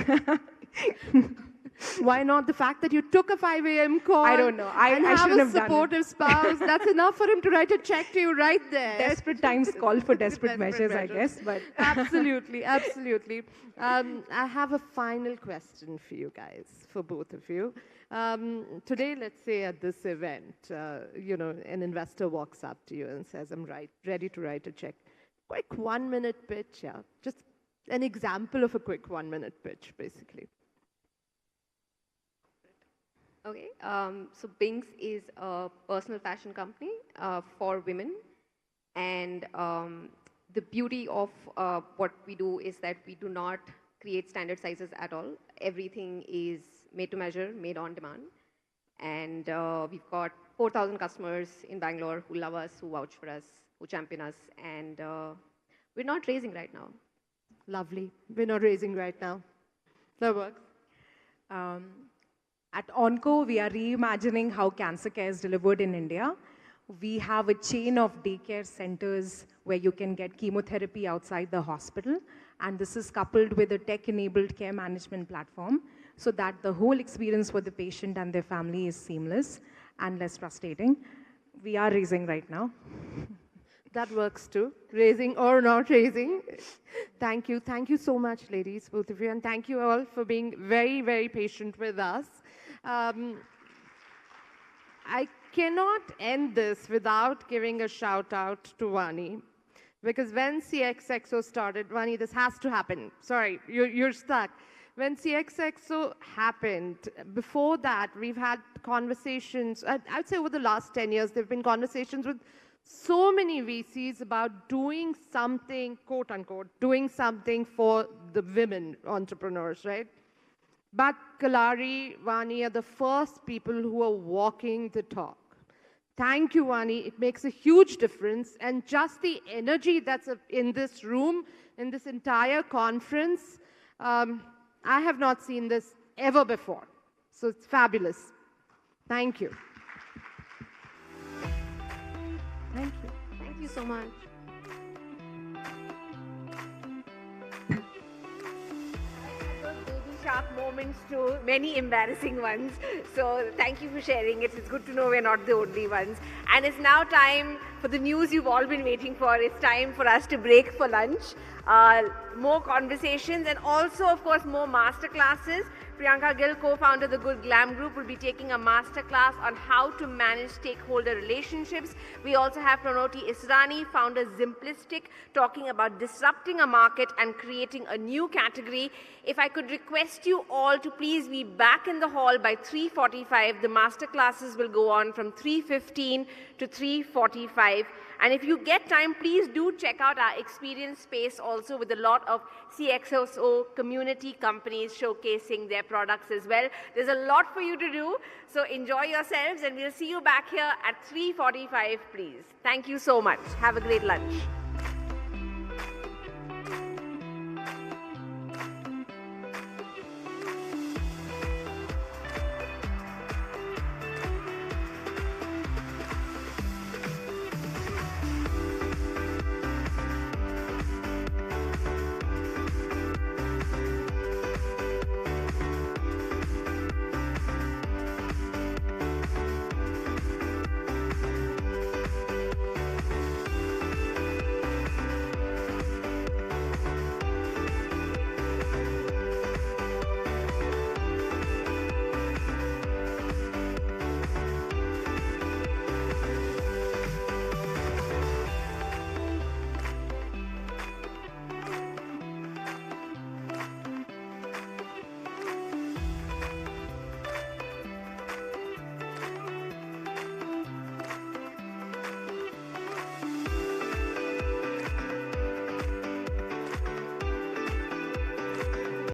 Why not? The fact that you took a 5 a.m. call, I don't know. I have shouldn't a have done supportive spouse, that's enough for him to write a check to you right there. Desperate times call for desperate measures, I guess. But Absolutely, absolutely. I have a final question for you guys, for both of you. Today, let's say at this event, you know, an investor walks up to you and says, I'm ready to write a check. Quick 1-minute pitch, yeah. Just an example of a quick 1-minute pitch, basically. Okay, so Binks is a personal fashion company for women, and the beauty of what we do is that we do not create standard sizes at all. Everything is made to measure, made on demand, and we've got 4,000 customers in Bangalore who love us, who vouch for us, who champion us, and we're not raising right now. Lovely. We're not raising right now. That works. At Onco, we are reimagining how cancer care is delivered in India. We have a chain of daycare centers where you can get chemotherapy outside the hospital. And this is coupled with a tech-enabled care management platform so that the whole experience for the patient and their family is seamless and less frustrating. We are raising right now. That works too, raising or not raising. Thank you. Thank you so much, ladies, both of you. And thank you all for being very, very patient with us. I cannot end this without giving a shout out to Vani. Because when CXXO started, Vani, this has to happen. Sorry, you're stuck. When CXXO happened, before that, we've had conversations, I'd say over the last 10 years, there have been conversations with so many VCs about doing something, quote unquote, doing something for the women entrepreneurs, right? But Kalari, Vani are the first people who are walking the talk. Thank you, Vani. It makes a huge difference. And just the energy that's in this room, in this entire conference, I have not seen this ever before. So it's fabulous. Thank you. Thank you. Thank you so much. Sharp moments to many embarrassing ones. So thank you for sharing it. It's good to know we're not the only ones. And it's now time for the news you've all been waiting for. It's time for us to break for lunch. More conversations and also, of course, more masterclasses. Priyanka Gill, co-founder of the Good Glam Group, will be taking a masterclass on how to manage stakeholder relationships. We also have Pranoti Israni, founder Simplistic, talking about disrupting a market and creating a new category. If I could request you all to please be back in the hall by 3:45. The masterclasses will go on from 3:15 to 3:45. And if you get time, please do check out our experience space also with a lot of CXXO community companies showcasing their products as well. There's a lot for you to do, so enjoy yourselves, and we'll see you back here at 3:45, please. Thank you so much. Have a great lunch.